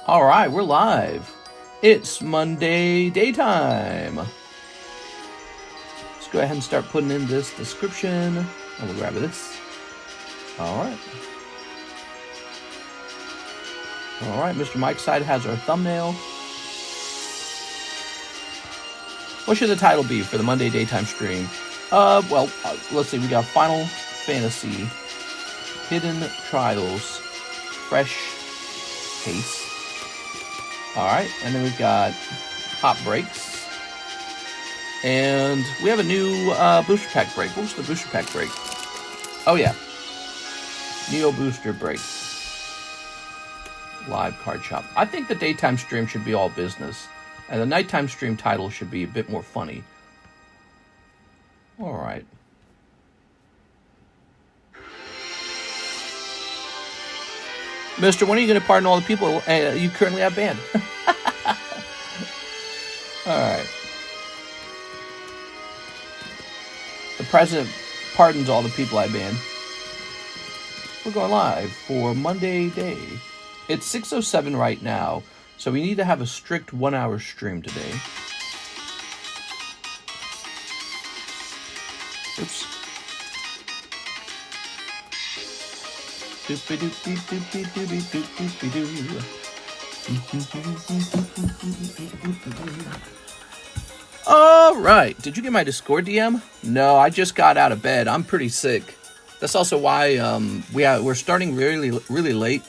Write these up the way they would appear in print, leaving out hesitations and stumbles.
All right, we're live. It's Monday daytime. Let's go ahead and start putting in this description. And we'll grab this. All right. All right, Mr. Mike's side has our thumbnail. What should the title be for the Monday daytime stream? Let's see. We got Final Fantasy, Hidden Trials, Fresh Case. All right, and then we've got Hot Breaks. And we have a new booster pack break. What was the booster pack break? Oh, yeah. Neo Booster Break. Live card shop. I think the daytime stream should be all business. And the nighttime stream title should be a bit more funny. All right. Mister, when are you going to pardon all the people you currently have banned? All right. The president pardons all the people I banned. We're going live for Monday day. It's 6:07 right now, so we need to have a strict 1 hour stream today. Oops. All right. Did you get my Discord DM? No, I just got out of bed. I'm pretty sick. That's also why we're starting really late.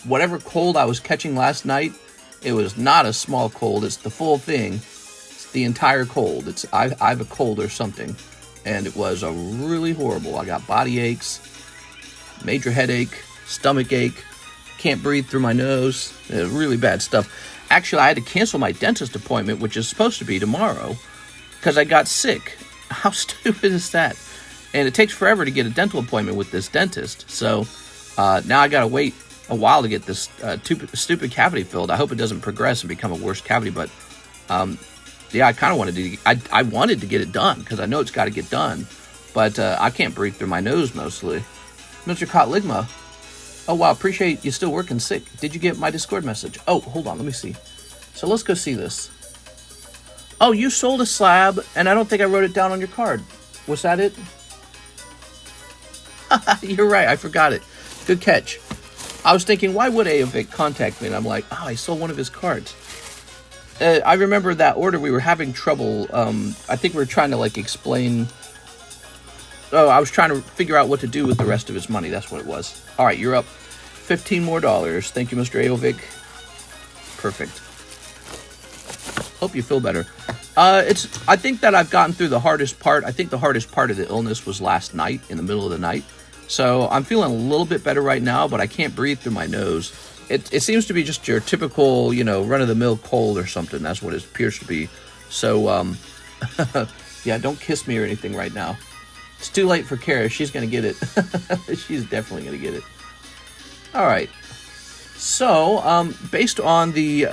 Whatever cold I was catching last night, it was not a small cold. It's the full thing. It's the entire cold. I have a cold or something, and it was a really horrible. I got body aches, major headache, stomach ache, can't breathe through my nose. Really bad stuff. Actually, I had to cancel my dentist appointment, which is supposed to be tomorrow, because I got sick. How stupid is that? And it takes forever to get a dental appointment with this dentist. So now I got to wait a while to get this stupid cavity filled. I hope it doesn't progress and become a worse cavity. But yeah, I kind of wanted to. I wanted to get it done because I know it's got to get done. But I can't breathe through my nose mostly. Mr. Kotligma. Oh, wow. Appreciate you still working sick. Did you get my Discord message? Oh, hold on. Let me see. So let's go see this. Oh, you sold a slab, and I don't think I wrote it down on your card. Was that it? You're right. I forgot it. Good catch. I was thinking, why would Aovic contact me? And I'm like, oh, I sold one of his cards. I remember that order. We were having trouble. I think we were trying to, explain. Oh, I was trying to figure out what to do with the rest of his money. That's what it was. All right, you're up. $15 more. Thank you, Mr. Aovic. Perfect. Hope you feel better. I think that I've gotten through the hardest part. I think the hardest part of the illness was last night, in the middle of the night. So I'm feeling a little bit better right now, but I can't breathe through my nose. It seems to be just your typical, run-of-the-mill cold or something. That's what it appears to be. So, yeah, don't kiss me or anything right now. It's too late for Kara. She's going to get it. She's definitely going to get it. All right. So, based on the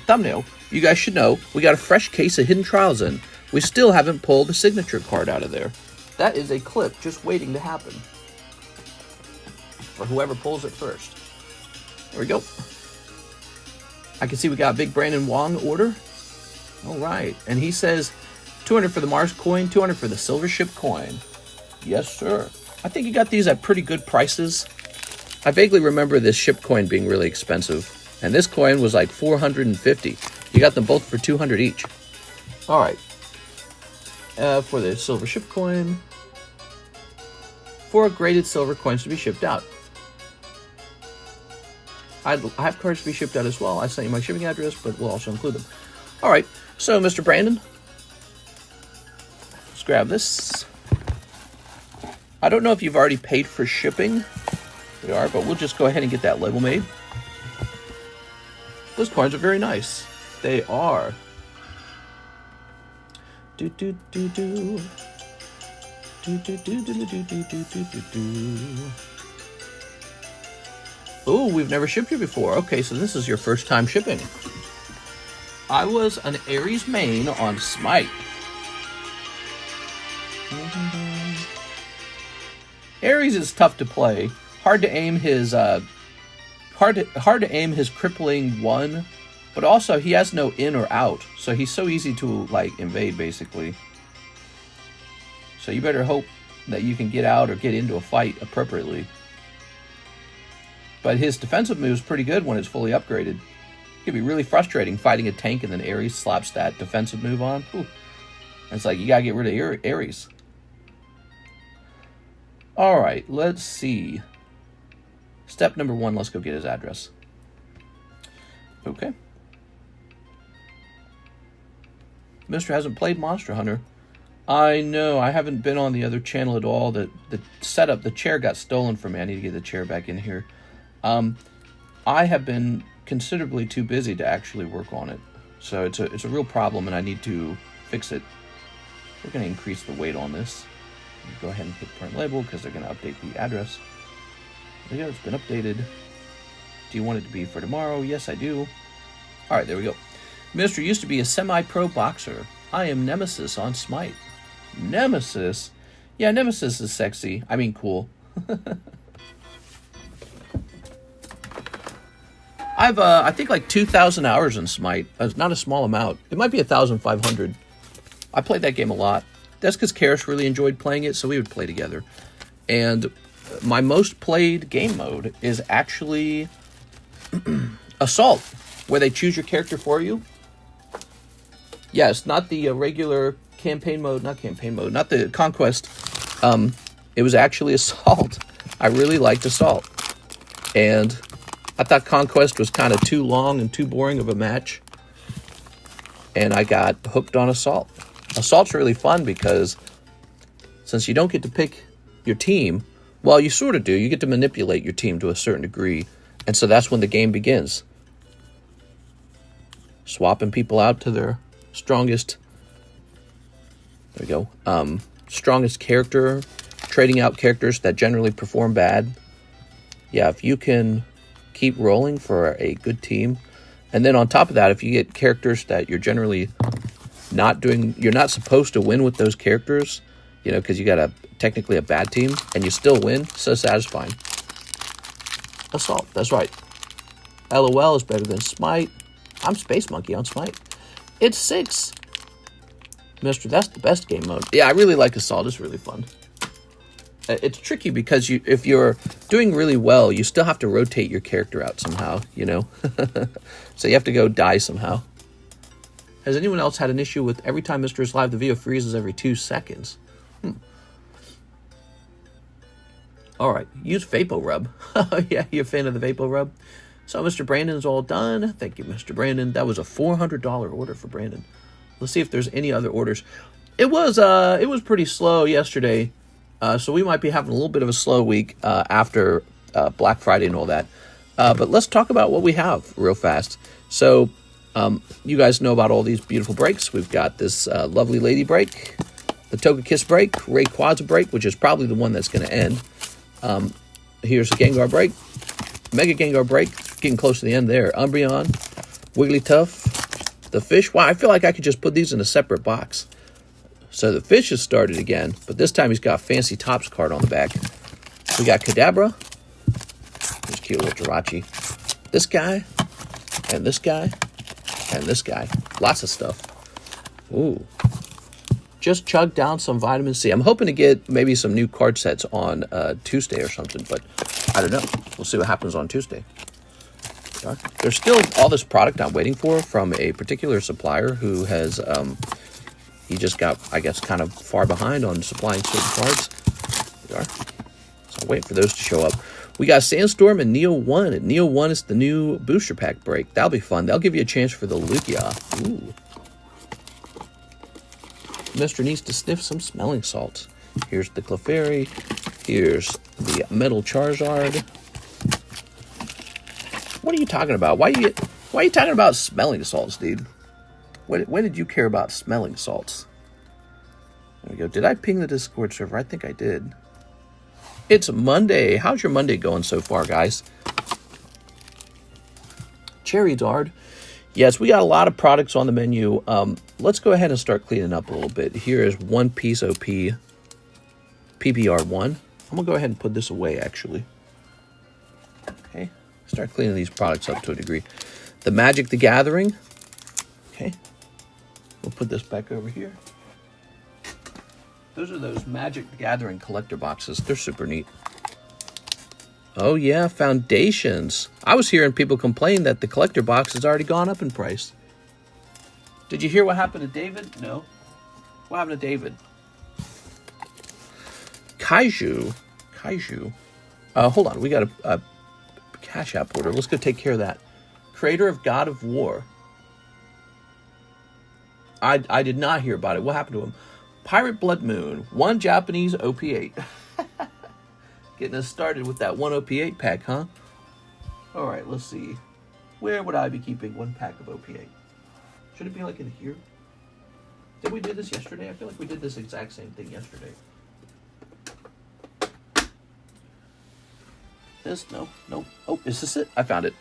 thumbnail, you guys should know we got a fresh case of Hidden Trials in. We still haven't pulled the signature card out of there. That is a clip just waiting to happen. For whoever pulls it first. There we go. I can see we got a big Brandon Wong order. All right. And he says 200 for the Mars coin, 200 for the Silver Ship coin. Yes, sir. I think you got these at pretty good prices. I vaguely remember this ship coin being really expensive. And this coin was like 450. You got them both for 200 each. All right. For the Silver Ship coin. 4 graded silver coins to be shipped out. I have cards to be shipped out as well. I sent you my shipping address, but we'll also include them. All right. So, Mr. Brandon, let's grab this. I don't know if you've already paid for shipping. We are, but we'll just go ahead and get that label made. Those coins are very nice. They are. Do do do do. Do do do do do do do do do do. Oh, we've never shipped you before. Okay, so this is your first time shipping. I was an Aries main on Smite. Aries is tough to play. Hard to aim his hard to aim his crippling 1, but also he has no in or out, so he's so easy to like invade basically. So you better hope that you can get out or get into a fight appropriately. But his defensive move is pretty good when it's fully upgraded. It can be really frustrating fighting a tank and then Ares slaps that defensive move on. Ooh. It's like you gotta get rid of Ares. Alright, let's see. Step number 1, let's go get his address. Okay. Mr. hasn't played Monster Hunter. I know, I haven't been on the other channel at all. The setup, the chair got stolen from me. I need to get the chair back in here. I have been considerably too busy to actually work on it. So it's a real problem and I need to fix it. We're going to increase the weight on this. Go ahead and hit print label because they're going to update the address. There you go, it's been updated. Do you want it to be for tomorrow? Yes, I do. All right, there we go. Mr. used to be a semi-pro boxer. I am Nemesis on Smite. Nemesis? Yeah, Nemesis is sexy. I mean, cool. I've, I think like 2,000 hours in Smite. It's not a small amount. It might be 1,500. I played that game a lot. That's because Karis really enjoyed playing it, so we would play together. And my most played game mode is actually Assault, where they choose your character for you. Yes, not the regular campaign mode, not the Conquest. It was actually Assault. I really liked Assault. And I thought Conquest was kind of too long and too boring of a match. And I got hooked on Assault. Assault's really fun because since you don't get to pick your team, well, you sort of do. You get to manipulate your team to a certain degree. And so that's when the game begins. Swapping people out to their strongest, there we go, strongest character, trading out characters that generally perform bad. Yeah, if you can keep rolling for a good team, and then on top of that, if you get characters that you're generally not doing, you're not supposed to win with those characters, you know, because you got technically a bad team, and you still win, so satisfying. Assault, that's right. LOL is better than Smite. I'm Space Monkey on Smite. It's 6. Mister, that's the best game mode. Yeah, I really like Assault. It's really fun. It's tricky because if you're doing really well, you still have to rotate your character out somehow, you know? So you have to go die somehow. Has anyone else had an issue with every time Mr. is live, the video freezes every 2 seconds? All right, use VapoRub. Yeah, you're a fan of the VapoRub? So Mr. Brandon's all done. Thank you, Mr. Brandon. That was a $400 order for Brandon. Let's see if there's any other orders. It was pretty slow yesterday. So we might be having a little bit of a slow week after Black Friday and all that. But let's talk about what we have real fast. So you guys know about all these beautiful breaks. We've got this lovely lady break, the Togekiss break, Rayquaza break, which is probably the one that's going to end. Here's a Gengar break, Mega Gengar break, getting close to the end there. Umbreon, Wigglytuff, the fish. Wow, I feel like I could just put these in a separate box. So the fish has started again, but this time he's got a Fancy Tops card on the back. We got Kadabra. There's cute little Jirachi. This guy, and this guy, and this guy. Lots of stuff. Ooh. Just chugged down some vitamin C. I'm hoping to get maybe some new card sets on Tuesday or something, but I don't know. We'll see what happens on Tuesday. There's still all this product I'm waiting for from a particular supplier who has... he just got, I guess, kind of far behind on supplying certain cards. There we are. So I'll wait for those to show up. We got Sandstorm and Neo 1. And Neo 1 is the new booster pack break. That'll be fun. That'll give you a chance for the Lugia. Ooh. Mr. needs to sniff some smelling salts. Here's the Clefairy. Here's the Metal Charizard. What are you talking about? Why are you talking about smelling salts, dude? When did you care about smelling salts? There we go. Did I ping the Discord server? I think I did. It's Monday. How's your Monday going so far, guys? Charizard. Yes, we got a lot of products on the menu. Let's go ahead and start cleaning up a little bit. Here is One Piece OP PPR1. I'm going to go ahead and put this away, actually. Okay. start cleaning these products up to a degree. The Magic the Gathering. Okay. We'll put this back over here. Those are those Magic the Gathering collector boxes. They're super neat. Oh, yeah, foundations. I was hearing people complain that the collector box has already gone up in price. Did you hear what happened to David? No. What happened to David? Kaiju. Hold on. We got a Cash App order. Let's go take care of that. Creator of God of War. I did not hear about it. What happened to him? Pirate Blood Moon. 1 Japanese OP8. Getting us started with that 1 OP8 pack, huh? All right, let's see. Where would I be keeping 1 pack of OP8? Should it be like in here? Did we do this yesterday? I feel like we did this exact same thing yesterday. This? No. Oh, is this it? I found it.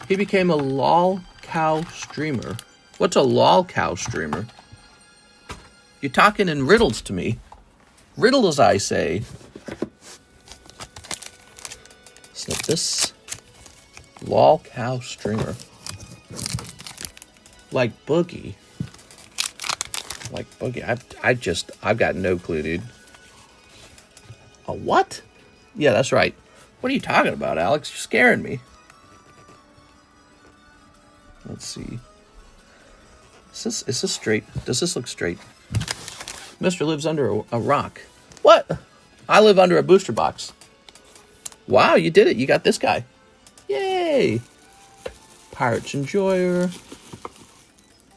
He became a lol cow streamer. What's a lol cow streamer? You're talking in riddles to me. Riddles, I say. Snip this. Lol cow streamer. Like Boogie. I've got no clue, dude. A what? Yeah, that's right. What are you talking about, Alex? You're scaring me. Let's see. Is this straight? Does this look straight? Mister lives under a rock. What? I live under a booster box. Wow, you did it. You got this guy. Yay. Pirate's Enjoyer.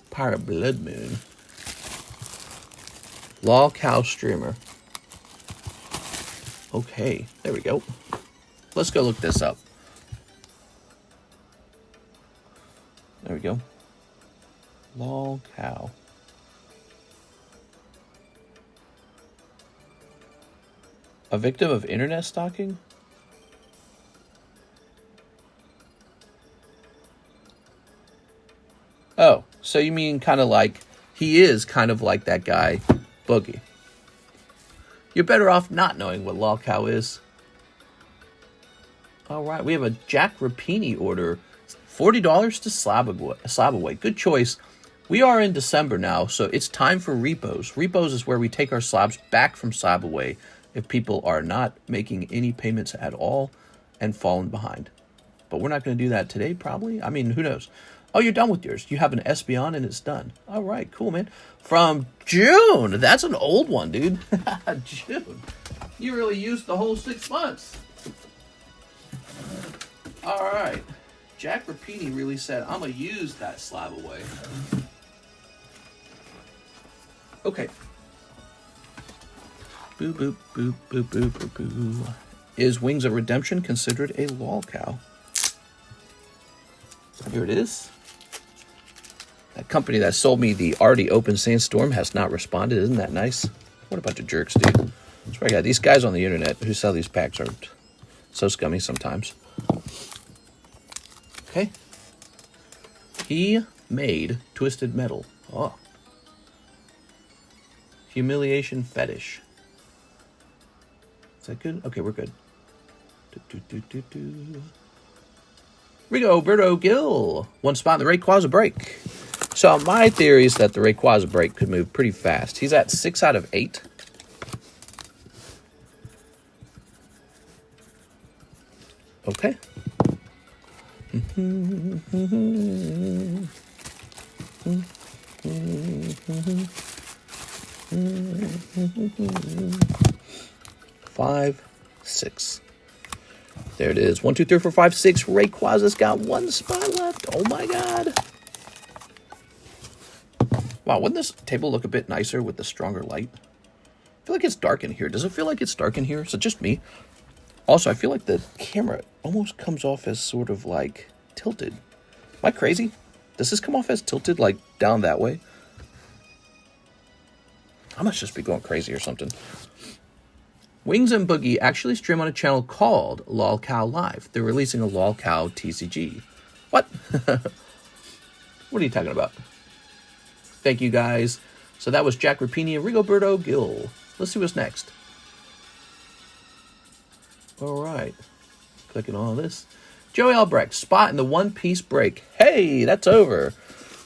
Pirate Blood Moon. Lol Cow Streamer. Okay, there we go. Let's go look this up. There we go. Lol Cow. A victim of internet stalking? Oh, so you mean kind of like, he is kind of like that guy, Boogie. You're better off not knowing what lol cow is. All right, we have a Jack Rapini order. $40 to slab away. Good choice. We are in December now, so it's time for repos. Repos is where we take our slabs back from slab away if people are not making any payments at all and falling behind. But we're not going to do that today, probably. I mean, who knows? Oh, you're done with yours. You have an SB on and it's done. All right, cool, man. From June. That's an old one, dude. June. You really used the whole 6 months. All right. Jack Rapini really said, I'm going to use that slab away. Okay. Boo, boop, boop, boop, boop, boop, boop. Is Wings of Redemption considered a lol cow? Here it is. That company that sold me the already open Sandstorm has not responded. Isn't that nice? What a bunch of jerks, dude. That's right, I got these guys on the internet who sell these packs are so scummy sometimes. Okay. He made Twisted Metal. Oh. Humiliation Fetish. Is that good? Okay, we're good. Rigoberto Gil. 1 spot in the Rayquaza break. So my theory is that the Rayquaza break could move pretty fast. He's at 6 out of 8. Okay. 5, 6. There it is. 1, 2, 3, 4, 5, 6. Rayquaza's got 1 spot left. Oh my god. Wow, wouldn't this table look a bit nicer with the stronger light? I feel like it's dark in here. Does it feel like it's dark in here? Is it just me? Also, I feel like the camera almost comes off as sort of like tilted. Am I crazy? Does this come off as tilted like down that way? I must just be going crazy or something. Wings and Boogie actually stream on a channel called LolCow Live. They're releasing a LolCow TCG. What? What are you talking about? Thank you, guys. So that was Jack Rapini and Rigoberto Gil. Let's see what's next. All right. Clicking all this. Joey Albrecht, spot in the One Piece break. Hey, that's over.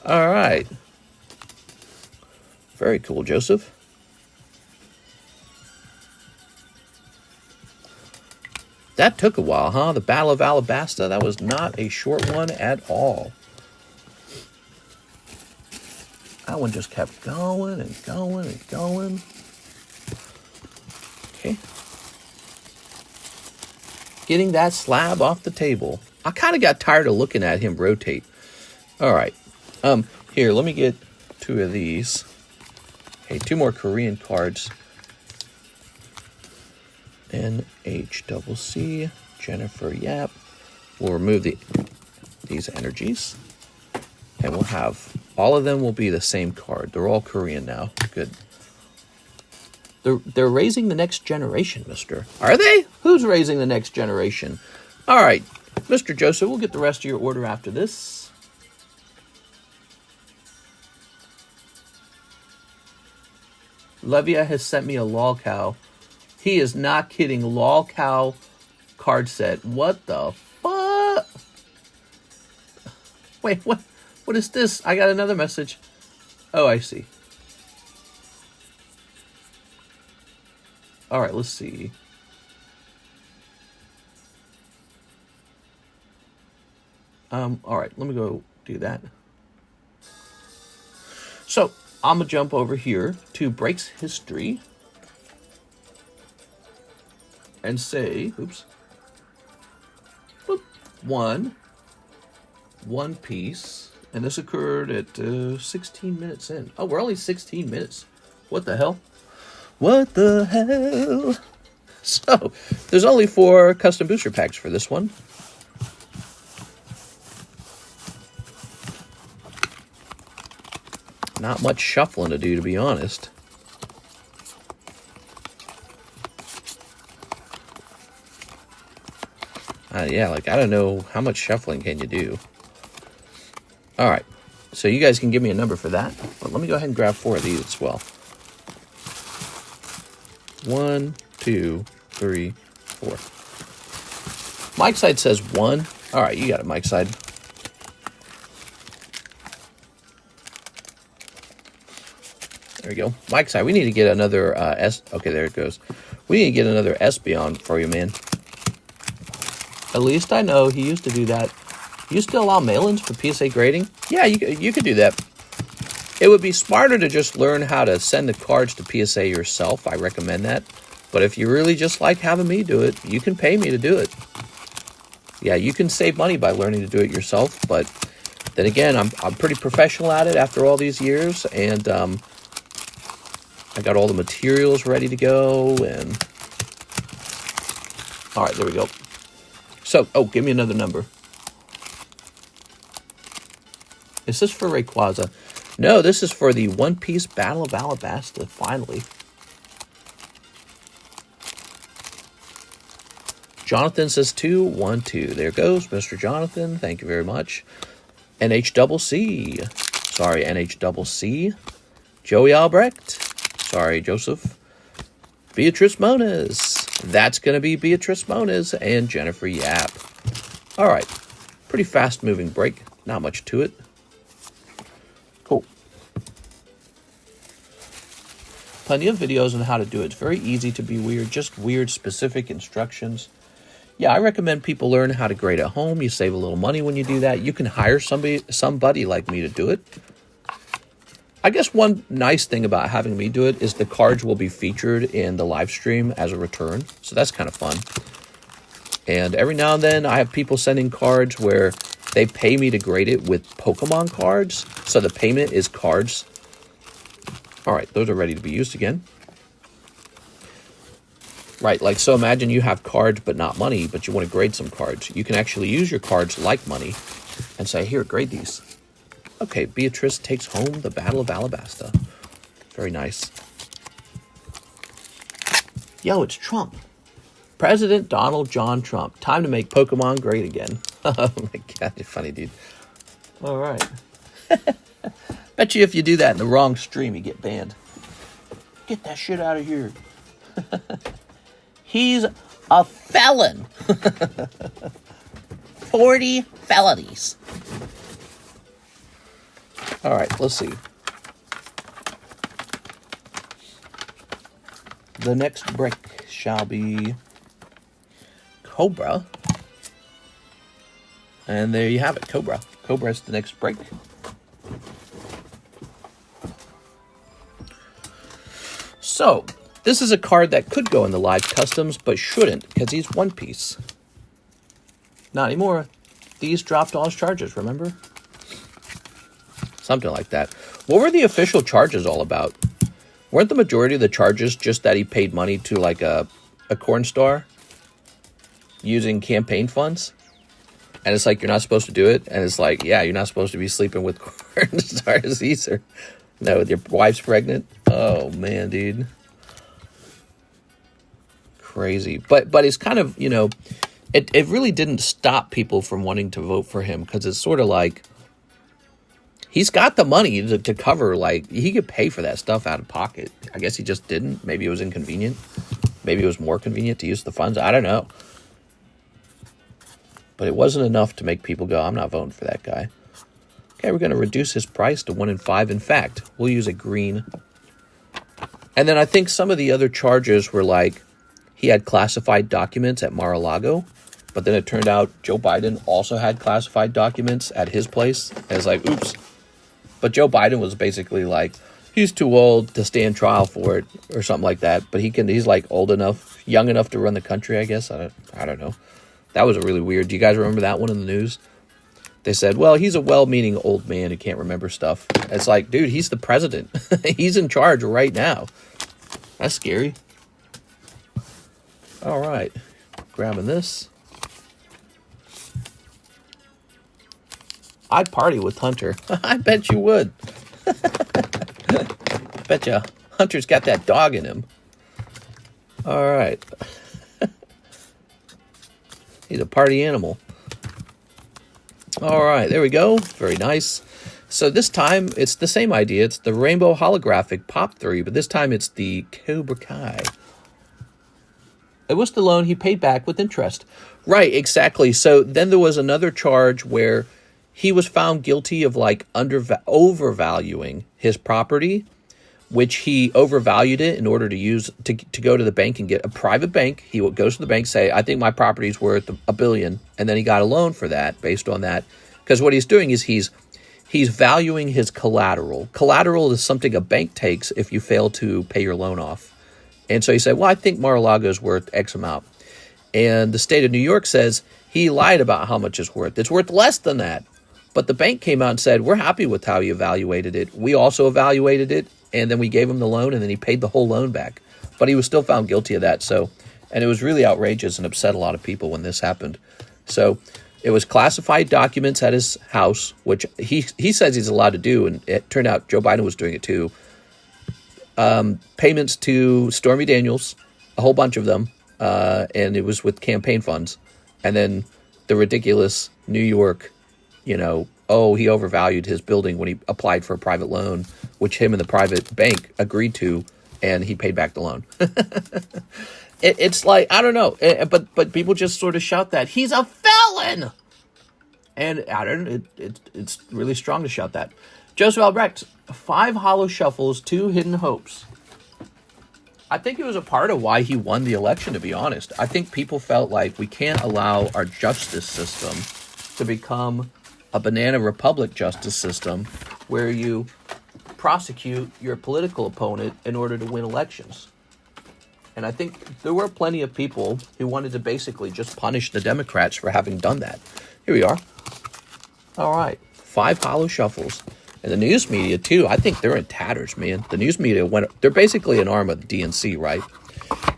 All right. Very cool, Joseph. That took a while, huh? The Battle of Alabasta. That was not a short one at all. That one just kept going and going and going. Okay. Getting that slab off the table. I kind of got tired of looking at him rotate. All right. Here, let me get 2 of these. Okay, 2 more Korean cards. NHCC, Jennifer Yap. We'll remove these energies. And we'll have, all of them will be the same card. They're all Korean now. Good. They're raising the next generation, mister. Are they? Who's raising the next generation? All right, Mr. Joseph, we'll get the rest of your order after this. Levia has sent me a lolcow. He is not kidding. Lolcow card set. What the fuck? Wait, what is this? I got another message. Oh, I see. All right, let's see. All right, let me go do that. So I'm gonna jump over here to Breaks History and say, oops, boop, one piece, and this occurred at 16 minutes in. Oh, we're only 16 minutes. What the hell? What the hell? So, there's only 4 custom booster packs for this one. Not much shuffling to do, to be honest. Yeah, like, I don't know how much shuffling can you do. All right, so you guys can give me a number for that. But let me go ahead and grab 4 of these as well. 1, 2, 3, 4. Mike's side says 1. All right, you got it, Mike's side. There we go. Mike's side, we need to get another S. Okay, there it goes. We need to get another Espeon for you, man. At least I know he used to do that. You still allow mail-ins for PSA grading? Yeah, you could do that. It would be smarter to just learn how to send the cards to PSA yourself. I recommend that. But if you really just like having me do it, you can pay me to do it. Yeah, you can save money by learning to do it yourself. But then again, I'm pretty professional at it after all these years. And I got all the materials ready to go. And all right, there we go. So, oh, give me another number. Is this for Rayquaza? No, this is for the One Piece Battle of Alabasta, finally. Jonathan says 2, 1, 2. There goes, Mr. Jonathan. Thank you very much. NHCC. Sorry, NHCC. Joey Albrecht. Sorry, Joseph. Beatrice Moniz. That's going to be Beatrice Moniz and Jennifer Yap. All right. Pretty fast-moving break. Not much to it. Cool. Plenty of videos on how to do it. It's very easy to be weird. Just weird, specific instructions. Yeah, I recommend people learn how to grade at home. You save a little money when you do that. You can hire somebody like me to do it. I guess one nice thing about having me do it is the cards will be featured in the live stream as a return. So that's kind of fun. And every now and then I have people sending cards where they pay me to grade it with Pokemon cards. So the payment is cards. All right, those are ready to be used again. Right, like, so imagine you have cards but not money, but you want to grade some cards. You can actually use your cards like money and say, here, grade these. Okay, Beatrice takes home the Battle of Alabasta. Very nice. Yo, it's Trump. President Donald John Trump. Time to make Pokemon great again. Oh my God, you're funny, dude. All right. Bet you if you do that in the wrong stream, you get banned. Get that shit out of here. He's A felon. 40 felonies. All right, let's see. The next brick shall be Cobra. And there you have it, Cobra. Cobra is the next break. So, this is a card that could go in the live customs, but shouldn't, because he's one piece. Not anymore. These dropped all his charges, remember? Something like that. What were the official charges all about? Weren't the majority of the charges just that he paid money to like a corn star using campaign funds? And it's like, you're not supposed to do it. And it's like, yeah, you're not supposed to be sleeping with corn stars either. No, your wife's pregnant. Oh, man, dude. Crazy. But it's kind of, you know, it really didn't stop people from wanting to vote for him, because it's sort of like, he's got the money to cover, like, he could pay for that stuff out of pocket. I guess he just didn't. Maybe it was inconvenient. Maybe it was more convenient to use the funds. I don't know. But it wasn't enough to make people go, I'm not voting for that guy. Okay, we're going to reduce his price to 1 in 5. In fact, we'll use a green. And then I think some of the other charges were like, he had classified documents at Mar-a-Lago, but then it turned out Joe Biden also had classified documents at his place. And it's like, oops. But Joe Biden was basically like, he's too old to stand trial for it or something like that. But he's like old enough, young enough to run the country, I guess. I don't know. That was a really weird. Do you guys remember that one in the news? They said, well, he's a well-meaning old man who can't remember stuff. It's like, dude, he's the president. He's in charge right now. That's scary. All right. Grabbing this. I'd party with Hunter. I bet you would. Bet you Hunter's got that dog in him. All right. He's a party animal. All right, there we go. Very nice. So this time, it's the same idea. It's the Rainbow Holographic Pop 3, but this time it's the Cobra Kai. It was the loan he paid back with interest. Right, exactly. So then there was another charge where he was found guilty of like overvaluing his property, which he overvalued it in order to use to go to the bank and get a private bank. He goes to the bank, say, I think my property's worth $1 billion. And then he got a loan for that based on that. Because what he's doing is he's valuing his collateral. Collateral is something a bank takes if you fail to pay your loan off. And so he said, well, I think Mar-a-Lago is worth X amount. And the state of New York says he lied about how much it's worth. It's worth less than that. But the bank came out and said, we're happy with how you evaluated it. We also evaluated it. And then we gave him the loan, and then he paid the whole loan back. But he was still found guilty of that. So, and it was really outrageous and upset a lot of people when this happened. So it was classified documents at his house, which he says he's allowed to do, and it turned out Joe Biden was doing it too. Payments to Stormy Daniels, a whole bunch of them, and it was with campaign funds. And then the ridiculous New York, you know, oh, he overvalued his building when he applied for a private loan, which him and the private bank agreed to, and he paid back the loan. It's like, I don't know, but people just sort of shout that he's a felon, and I don't know, it's really strong to shout that. Joseph Albrecht, 5 Holo Shuffles, 2 Hidden Hopes. I think it was a part of why he won the election, to be honest. I think people felt like we can't allow our justice system to become a banana republic justice system where you prosecute your political opponent in order to win elections. And I think there were plenty of people who wanted to basically just punish the Democrats for having done that. Here we are. All right. 5 Holo Shuffles. And the news media, too, I think they're in tatters, man. The news media they're basically an arm of the DNC, right?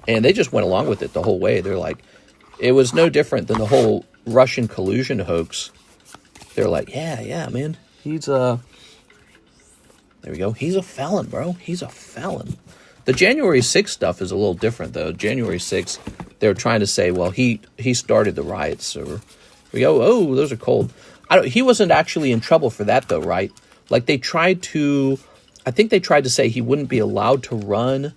And they just went along with it the whole way. They're like, it was no different than the whole Russian collusion hoax. They're like, yeah, man. There we go. He's a felon, bro. He's a felon. The January 6th stuff is a little different, though. January 6th, they're trying to say, well, he started the riots. So we go, oh, those are cold. He wasn't actually in trouble for that, though, right? Like, I think they tried to say he wouldn't be allowed to run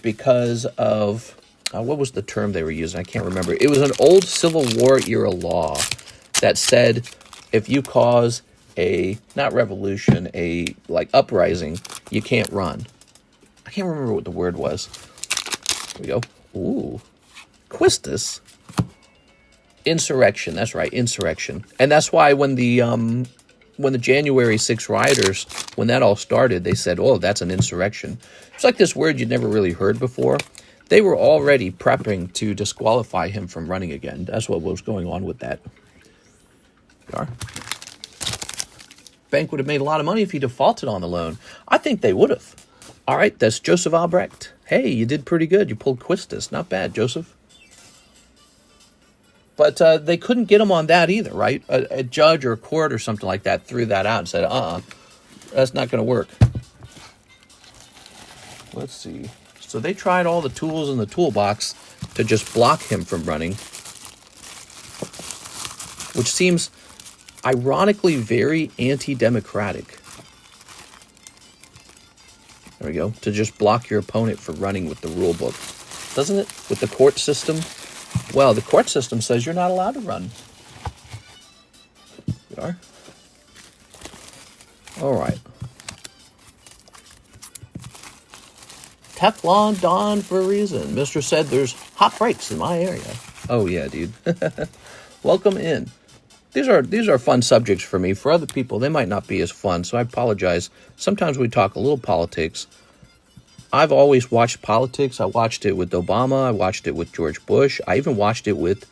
because of what was the term they were using? I can't remember. It was an old Civil War era law that said if you cause a, not revolution, a like uprising, you can't run. I can't remember what the word was. Here we go. Ooh. Quistis. Insurrection. That's right, insurrection. And that's why when the January 6 rioters, when that all started, they said, oh, that's an insurrection. It's like this word you'd never really heard before. They were already prepping to disqualify him from running again. That's what was going on with that. Bank would have made a lot of money if he defaulted on the loan. I think they would have. All right, that's Joseph Albrecht. Hey, you did pretty good. You pulled Quistis. Not bad, Joseph. But they couldn't get him on that either, right? A judge or a court or something like that threw that out and said, that's not going to work. Let's see. So they tried all the tools in the toolbox to just block him from running, which seems ironically very anti-democratic. There we go. To just block your opponent from running with the rule book. Doesn't it? With the court system? Well, the court system says you're not allowed to run. You are? All right. Teflon Don for a reason. Mister said there's hot breaks in my area. Oh, yeah, dude. Welcome in. These are fun subjects for me. For other people, they might not be as fun, so I apologize. Sometimes we talk a little politics. I've always watched politics. I watched it with Obama. I watched it with George Bush. I even watched it with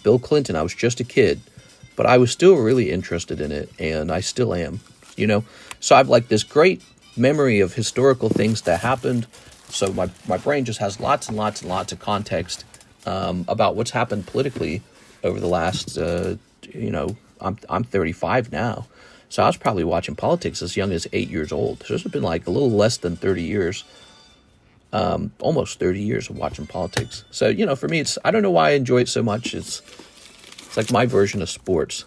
Bill Clinton. I was just a kid, but I was still really interested in it, and I still am, you know. So I've like this great memory of historical things that happened. So my brain just has lots and lots and lots of context about what's happened politically over the last, I'm 35 now. So I was probably watching politics as young as 8 years old. So this has been like a little less than 30 years, almost 30 years of watching politics. So, you know, for me, I don't know why I enjoy it so much. It's like my version of sports.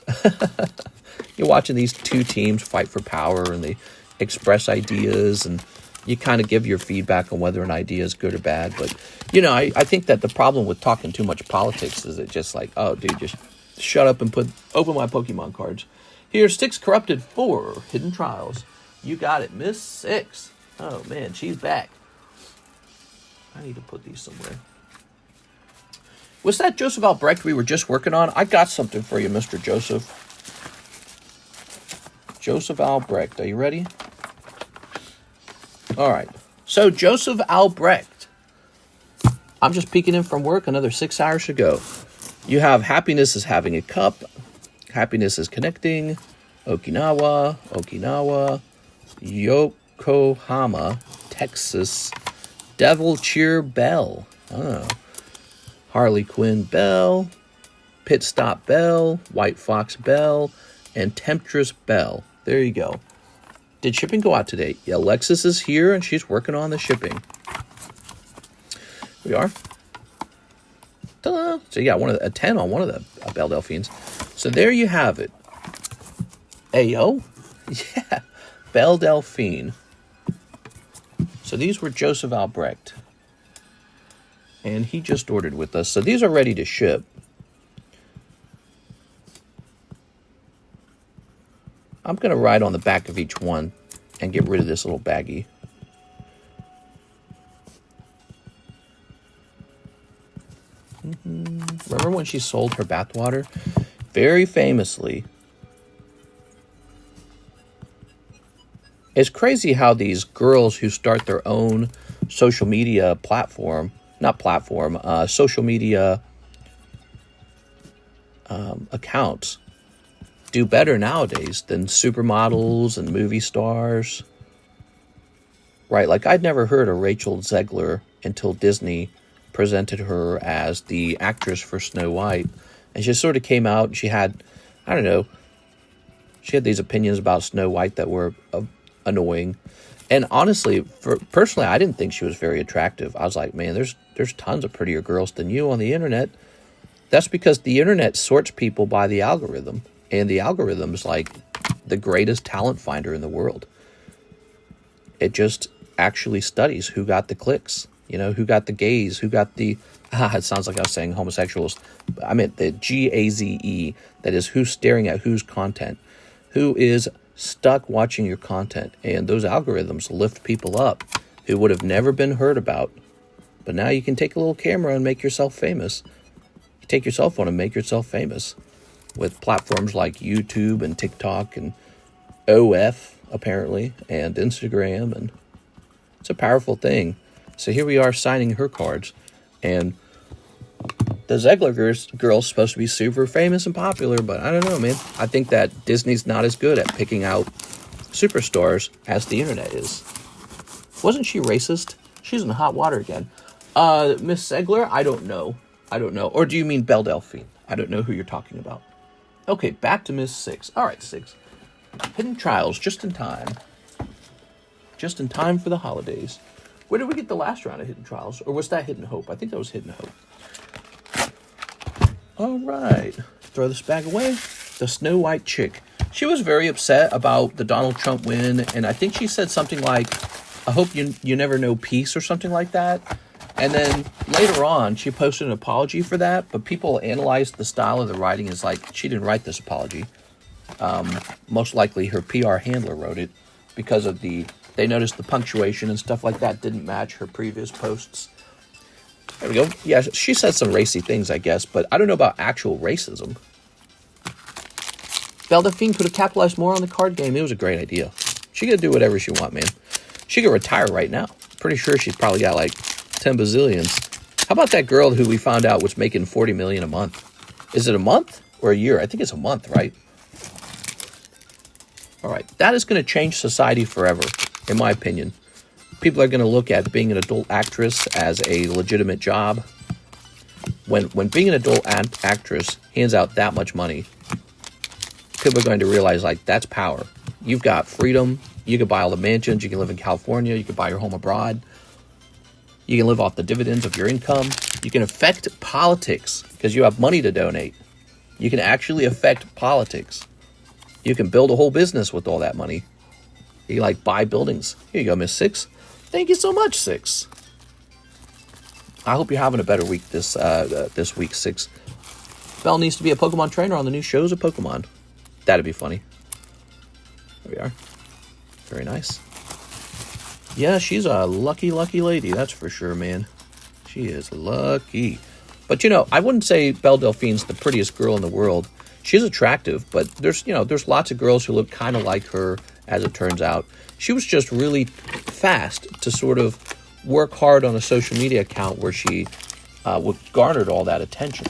You're watching these two teams fight for power and they express ideas and you kind of give your feedback on whether an idea is good or bad. But, you know, I think that the problem with talking too much politics is it just like, oh, dude, just shut up and open my Pokemon cards. Here's 6 Corrupted 4 Hidden Trials. You got it, Miss 6. Oh, man, she's back. I need to put these somewhere. Was that Joseph Albrecht we were just working on? I got something for you, Mr. Joseph. Joseph Albrecht, are you ready? All right. So, Joseph Albrecht. I'm just peeking in from work, another 6 hours to go. You have happiness is having a cup. Happiness is connecting. Okinawa. Yokohama, Texas. Devil Cheer Bell. Oh. Harley Quinn Bell. Pit Stop Bell. White Fox Bell. And Temptress Bell. There you go. Did shipping go out today? Yeah, Alexis is here and she's working on the shipping. We are. Ta-da. So you got a 10 on one of the Belle Delphines. So there you have it. Ayo. Yeah. Belle Delphine. So these were Joseph Albrecht. And he just ordered with us. So these are ready to ship. I'm going to write on the back of each one and get rid of this little baggie. Remember when she sold her bathwater? Very famously. It's crazy how these girls who start their own social media social media accounts do better nowadays than supermodels and movie stars. Right, like I'd never heard of Rachel Zegler until Disney presented her as the actress for Snow White. And she sort of came out and she had, I don't know, she had these opinions about Snow White that were annoying. And honestly, personally, I didn't think she was very attractive. I was like, man, there's tons of prettier girls than you on the internet. That's because the internet sorts people by the algorithm. And the algorithm is like the greatest talent finder in the world. It just actually studies who got the clicks. You know, who got the gaze? Who got the... it sounds like I was saying homosexuals. I meant the GAZE. That is, who's staring at whose content. Who is stuck watching your content. And those algorithms lift people up who would have never been heard about. But now you can take a little camera and make yourself famous. You take your cell phone and make yourself famous. With platforms like YouTube and TikTok and OF, apparently, and Instagram. And it's a powerful thing. So here we are signing her cards. And the ZELLE girl's supposed to be super famous and popular, but I don't know, man. I think that Disney's not as good at picking out superstars as the internet is. Wasn't she racist? She's in hot water again. Miss ZELLE? I don't know. Or do you mean Belle Delphine? I don't know who you're talking about. Okay, back to Miss Six. All right, Six. Hidden Trials, just in time. Just in time for the holidays. Where did we get the last round of Hidden Trials? Or was that Hidden Hope? I think that was Hidden Hope. All right. Throw this bag away. The Snow White chick. She was very upset about the Donald Trump win. And I think she said something like, I hope you never know peace or something like that. And then later on, she posted an apology for that. But people analyzed the style of the writing as like, she didn't write this apology. Most likely her PR handler wrote it because of they noticed the punctuation and stuff like that didn't match her previous posts. There we go. Yeah, she said some racy things, I guess, but I don't know about actual racism. Belle Delphine could have capitalized more on the card game. It was a great idea. She could do whatever she want, man. She could retire right now. Pretty sure she's probably got like 10 bazillions. How about that girl who we found out was making $40 million a month? Is it a month or a year? I think it's a month, right? All right. That is going to change society forever. In my opinion, people are going to look at being an adult actress as a legitimate job. When being an adult actress hands out that much money, people are going to realize, like, that's power. You've got freedom. You can buy all the mansions. You can live in California. You can buy your home abroad. You can live off the dividends of your income. You can affect politics because you have money to donate. You can actually affect politics. You can build a whole business with all that money. You like buy buildings. Here you go, Miss Six. Thank you so much, Six. I hope you're having a better week this week, Six. Belle needs to be a Pokemon trainer on the new shows of Pokemon. That'd be funny. There we are. Very nice. Yeah, she's a lucky, lucky lady. That's for sure, man. She is lucky. But, you know, I wouldn't say Belle Delphine's the prettiest girl in the world. She's attractive, but there's lots of girls who look kind of like her, as it turns out. She was just really fast to sort of work hard on a social media account where she garnered all that attention.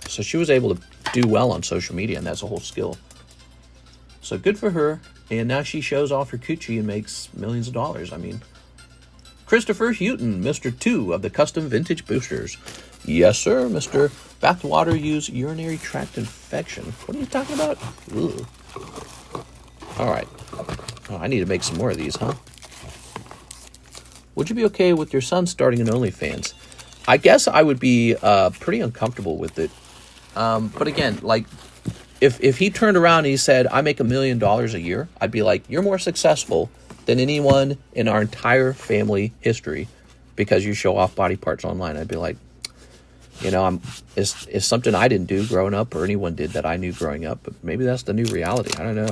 So she was able to do well on social media, and that's a whole skill. So good for her. And now she shows off her coochie and makes millions of dollars. I mean, Christopher Houghton, Mr. 2 of the Custom Vintage Boosters. Yes, sir, Mr. Bathwater use urinary tract infection. What are you talking about? Ugh. All right. Oh, I need to make some more of these, huh? Would you be okay with your son starting an OnlyFans? I guess I would be pretty uncomfortable with it. But again, like, if he turned around and he said, I make $1 million a year, I'd be like, you're more successful than anyone in our entire family history because you show off body parts online. I'd be like, you know, it's something I didn't do growing up or anyone did that I knew growing up, but maybe that's the new reality. I don't know.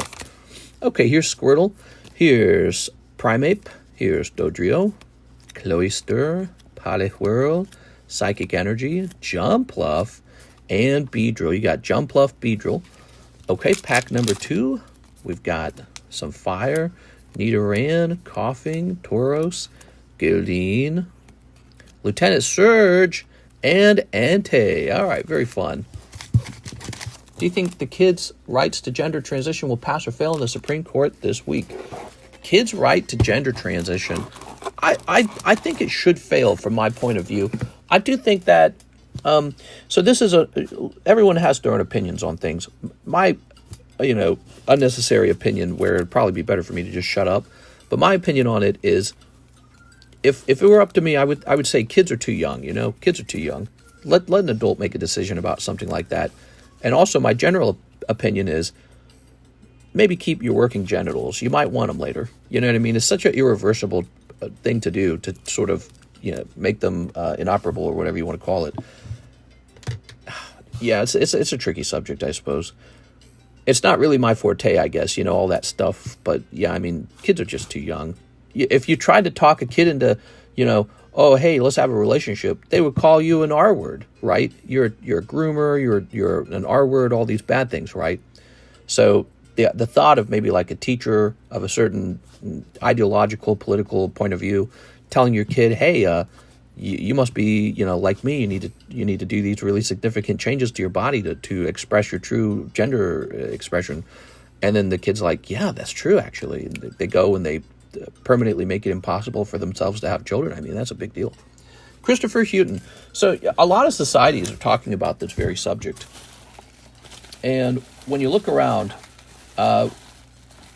Okay, here's Squirtle. Here's Primeape. Here's Dodrio. Cloyster. Poliwhirl. Psychic Energy. Jumpluff. And Beedrill. You got Jumpluff, Beedrill. Okay, pack number 2. We've got some Fire. Nidoran. Coughing. Tauros. Gildeen. Lieutenant Surge. And Ante. All right, very fun. Do you think the kids' rights to gender transition will pass or fail in the Supreme Court this week? Kids' right to gender transition, I think it should fail from my point of view. I do think that, so this is everyone has their own opinions on things. My, unnecessary opinion where it'd probably be better for me to just shut up. But my opinion on it is, if it were up to me, I would say kids are too young, kids are too young. Let an adult make a decision about something like that. And also, my general opinion is maybe keep your working genitals. You might want them later. You know what I mean? It's such an irreversible thing to do, to sort of make them inoperable or whatever you want to call it. Yeah, it's a tricky subject, I suppose. It's not really my forte, I guess, all that stuff. But yeah, I mean, kids are just too young. If you tried to talk a kid into, oh, hey, let's have a relationship, they would call you an R word, right? You're a groomer, you're an R word, all these bad things, right? So the thought of maybe like a teacher of a certain ideological, political point of view telling your kid, hey, you must be, like me. You need to do these really significant changes to your body to express your true gender expression. And then the kid's like, yeah, that's true, actually. And they go and they permanently make it impossible for themselves to have children. I mean, that's a big deal. Christopher Houghton. So a lot of societies are talking about this very subject. And when you look around,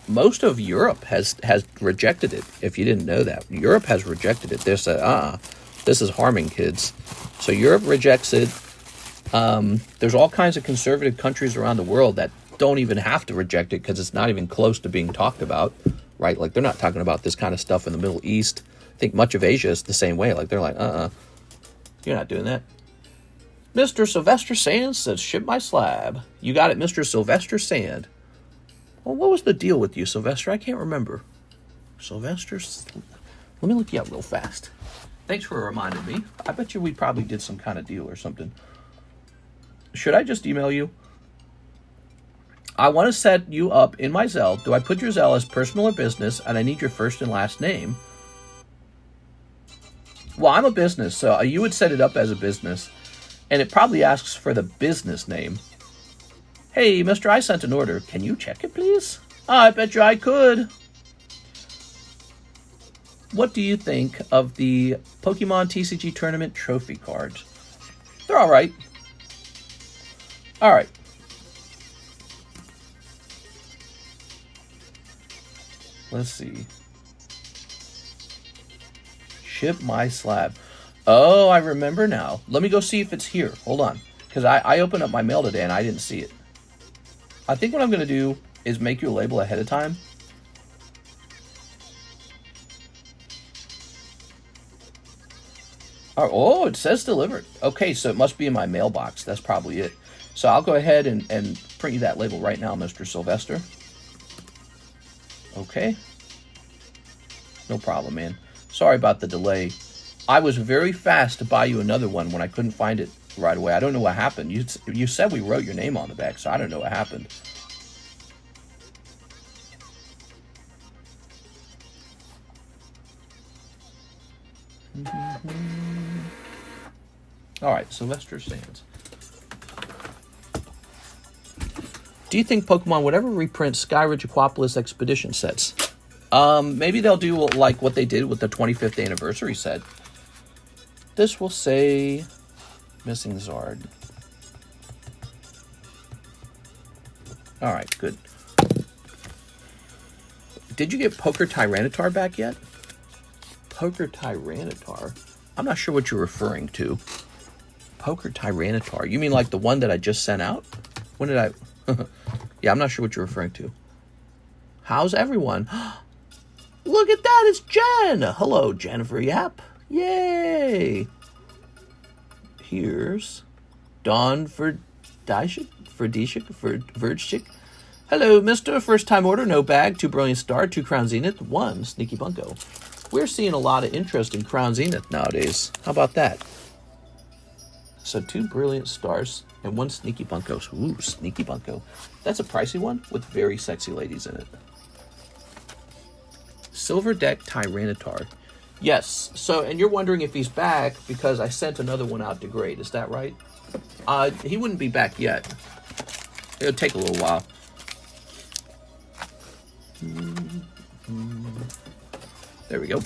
most of Europe has rejected it. If you didn't know that, Europe has rejected it. They said, this is harming kids. So Europe rejects it. There's all kinds of conservative countries around the world that don't even have to reject it because it's not even close to being talked about, right? Like, they're not talking about this kind of stuff in the Middle East. I think much of Asia is the same way. Like, they're like, you're not doing that. Mr. Sylvester Sand says, ship my slab. You got it, Mr. Sylvester Sand. Well, what was the deal with you, Sylvester? I can't remember. Sylvester, let me look you up real fast. Thanks for reminding me. I bet you we probably did some kind of deal or something. Should I just email you? I want to set you up in my Zelle. Do I put your Zelle as personal or business? And I need your first and last name. Well, I'm a business, so you would set it up as a business. And it probably asks for the business name. Hey, mister, I sent an order. Can you check it, please? I bet you I could. What do you think of the Pokemon TCG Tournament trophy cards? They're all right. All right. Let's see. Ship my slab. Oh, I remember now. Let me go see if it's here. Hold on. Because I opened up my mail today and I didn't see it. I think what I'm going to do is make you a label ahead of time. Oh, it says delivered. Okay, so it must be in my mailbox. That's probably it. So I'll go ahead and print you that label right now, Mr. Sylvester. Okay. No problem, man. Sorry about the delay. I was very fast to buy you another one when I couldn't find it right away. I don't know what happened. You said we wrote your name on the back, so I don't know what happened. All right, Sylvester Sands. Do you think Pokemon would ever reprint Skyridge Aquapolis Expedition sets? Maybe they'll do like what they did with the 25th anniversary set. This will say missing Zard. All right, good. Did you get Poker Tyranitar back yet? Poker Tyranitar? I'm not sure what you're referring to. Poker Tyranitar. You mean like the one that I just sent out? When did I... Yeah, I'm not sure what you're referring to. How's everyone? Look at that, it's Jen! Hello, Jennifer Yap. Yay! Here's Dawn Verdishik. Hello, mister. First time order, no bag, 2 Brilliant Star, 2 Crown Zenith, 1 Sneaky Bunko. We're seeing a lot of interest in Crown Zenith nowadays. How about that? So 2 Brilliant Stars and 1 Sneaky Bunko. Ooh, Sneaky Bunko. That's a pricey one with very sexy ladies in it. Silver Deck Tyranitar. Yes. So, and you're wondering if he's back because I sent another one out to grade. Is that right? He wouldn't be back yet. It'll take a little while. There we go.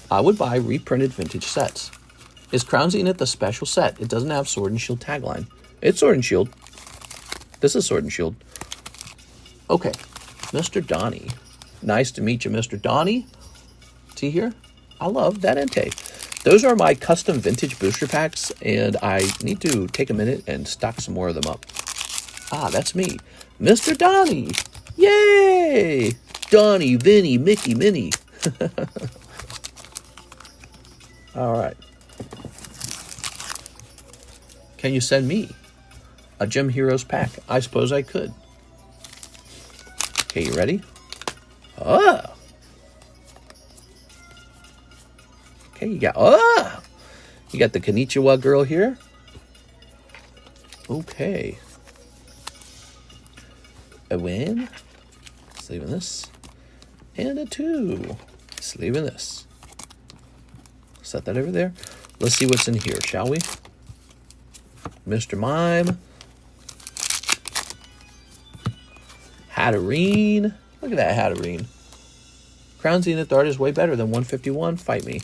I would buy reprinted vintage sets. Is Crown Zenith a special set? It doesn't have Sword and Shield tagline. It's Sword and Shield. This is Sword and Shield. Okay. Mr. Donnie. Nice to meet you, Mr. Donnie. See here? I love that Entei. Those are my custom vintage booster packs, and I need to take a minute and stock some more of them up. Ah, that's me. Mr. Donnie! Yay! Donnie, Vinny, Mickey, Minnie. All right. Can you send me a Gem Heroes pack? I suppose I could. Okay, you ready? Ah. Okay, you got the Konnichiwa girl here. Okay. A win. Sleeving this. And a 2. Sleeving this. Set that over there. Let's see what's in here, shall we? Mr. Mime. Hatterene. Look at that Hatterene. Crown Zenith Dart is way better than 151. Fight me.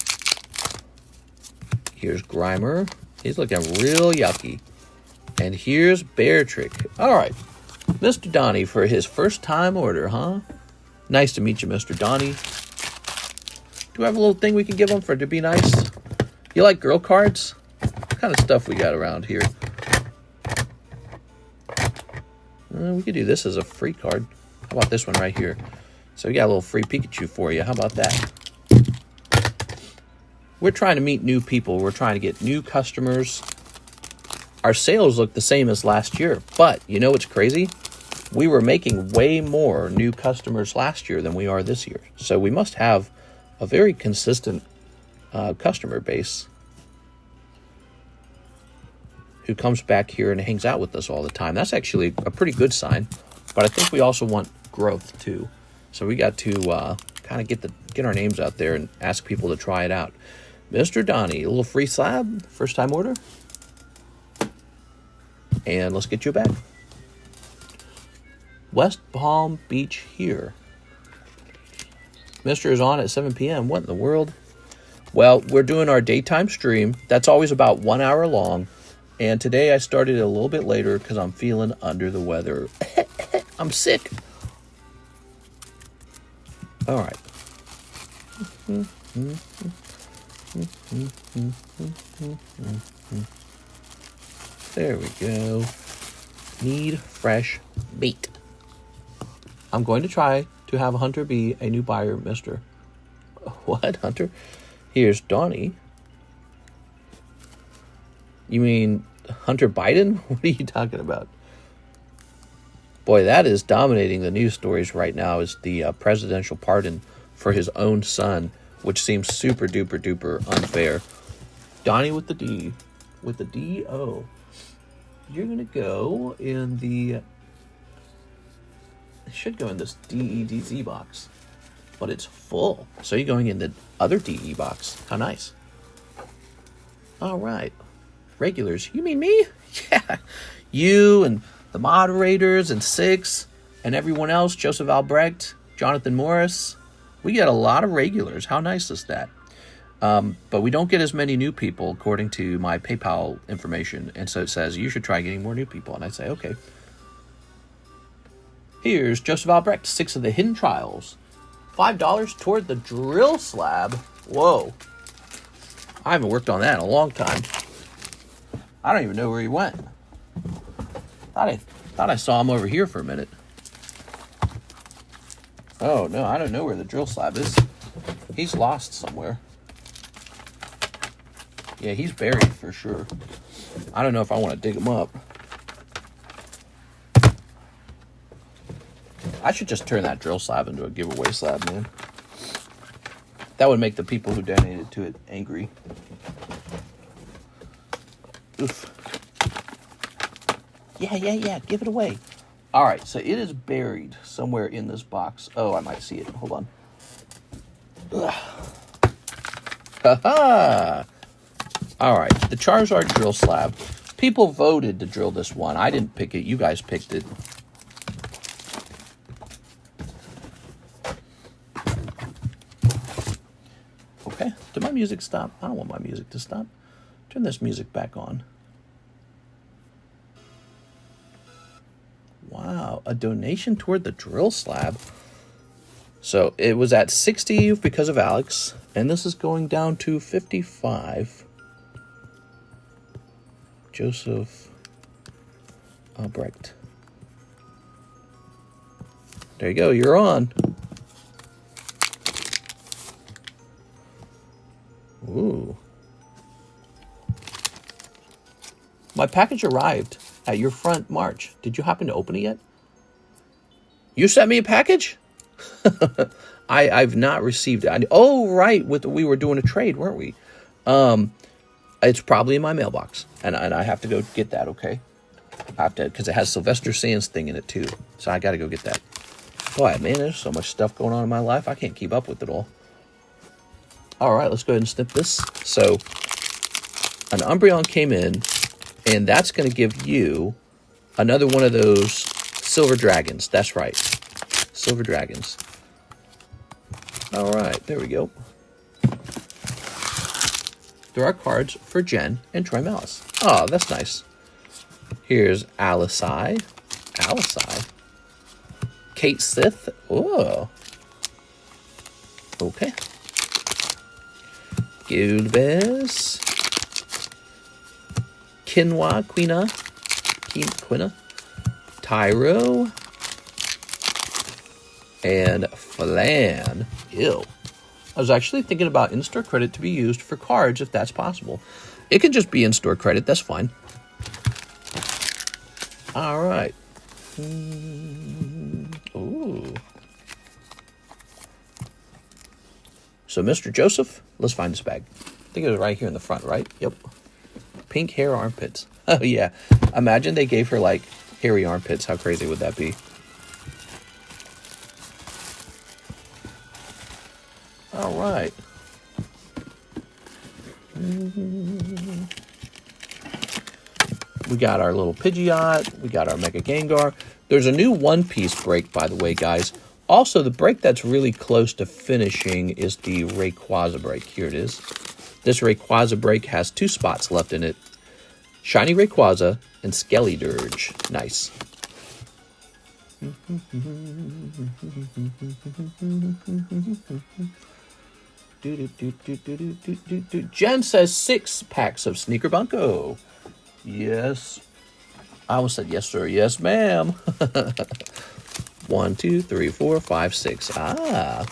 Here's Grimer. He's looking real yucky. And here's Bear Trick. All right. Mr. Donnie for his first time order, huh? Nice to meet you, Mr. Donnie. Do we have a little thing we can give him for to be nice? You like girl cards? What kind of stuff we got around here? We could do this as a free card. How about this one right here? So we got a little free Pikachu for you. How about that? We're trying to meet new people. We're trying to get new customers. Our sales look the same as last year. But you know what's crazy? We were making way more new customers last year than we are this year. So we must have a very consistent customer base who comes back here and hangs out with us all the time. That's actually a pretty good sign. But I think we also want growth too. So we got to kind of get our names out there and ask people to try it out. Mr. Donnie, a little free slab, first time order. And let's get you a bag. West Palm Beach here. Mr. is on at 7 p.m. What in the world? Well, we're doing our daytime stream. That's always about 1 hour long. And today I started a little bit later because I'm feeling under the weather. I'm sick. All right. There we go. Need fresh meat. I'm going to try to have Hunter be a new buyer, Mr. What, Hunter? Here's Donnie. You mean Hunter Biden? What are you talking about? Boy, that is dominating the news stories right now, is the presidential pardon for his own son, which seems super duper duper unfair. Donnie with the D. With the D-O. You're going to go in the... It should go in this DEDZ box. But it's full. So you're going in the other DE box. How nice. All right. Regulars. You mean me? Yeah. You and the moderators and Six and everyone else. Joseph Albrecht. Jonathan Morris. We get a lot of regulars. How nice is that? But we don't get as many new people according to my PayPal information. And so it says, you should try getting more new people. And I say, okay. Here's Joseph Albrecht, 6 of the Hidden Trials. $5 toward the drill slab. Whoa. I haven't worked on that in a long time. I don't even know where he went. Thought I saw him over here for a minute. Oh, no, I don't know where the drill slab is. He's lost somewhere. Yeah, he's buried for sure. I don't know if I want to dig him up. I should just turn that drill slab into a giveaway slab, man. That would make the people who donated to it angry. Oof. Yeah, give it away. All right, so it is buried somewhere in this box. Oh, I might see it. Hold on. Ha-ha! All right, the Charizard drill slab. People voted to drill this one. I didn't pick it. You guys picked it. Okay, did my music stop? I don't want my music to stop. Turn this music back on. Wow, a donation toward the drill slab. So it was at 60 because of Alex, and this is going down to 55. Joseph Albrecht. There you go, you're on. Ooh. My package arrived at your front March. Did you happen to open it yet? You sent me a package? I've not received it. Oh, right. We were doing a trade, weren't we? It's probably in my mailbox. And I have to go get that, okay? I have to, because it has Sylvester Sands thing in it, too. So I got to go get that. Boy, man, there's so much stuff going on in my life. I can't keep up with it all. All right, let's go ahead and snip this. So an Umbreon came in, and that's going to give you another one of those Silver Dragons. That's right. Silver Dragons. All right, there we go. There are cards for Jen and Troy Malice. Oh, that's nice. Here's Alisai. Kate Sith. Oh. Okay. Gilbez. Quina. Tyro. And Flan. Ew. I was actually thinking about in-store credit to be used for cards if that's possible. It can just be in-store credit. That's fine. All right. Ooh. So, Mr. Joseph, let's find this bag. I think it was right here in the front, right? Yep. Pink hair armpits. Oh, yeah. Imagine they gave her, like, hairy armpits. How crazy would that be? All right. We got our little Pidgeot. We got our Mega Gengar. There's a new one-piece break, by the way, guys. Also, the break that's really close to finishing is the Rayquaza break. Here it is. This Rayquaza break has 2 spots left in it. Shiny Rayquaza and Skelly Dirge. Nice. Jen says 6 packs of Sneaker Bunko. Yes. I almost said yes, sir. Yes, ma'am. 1, 2, 3, 4, 5, 6. Ah,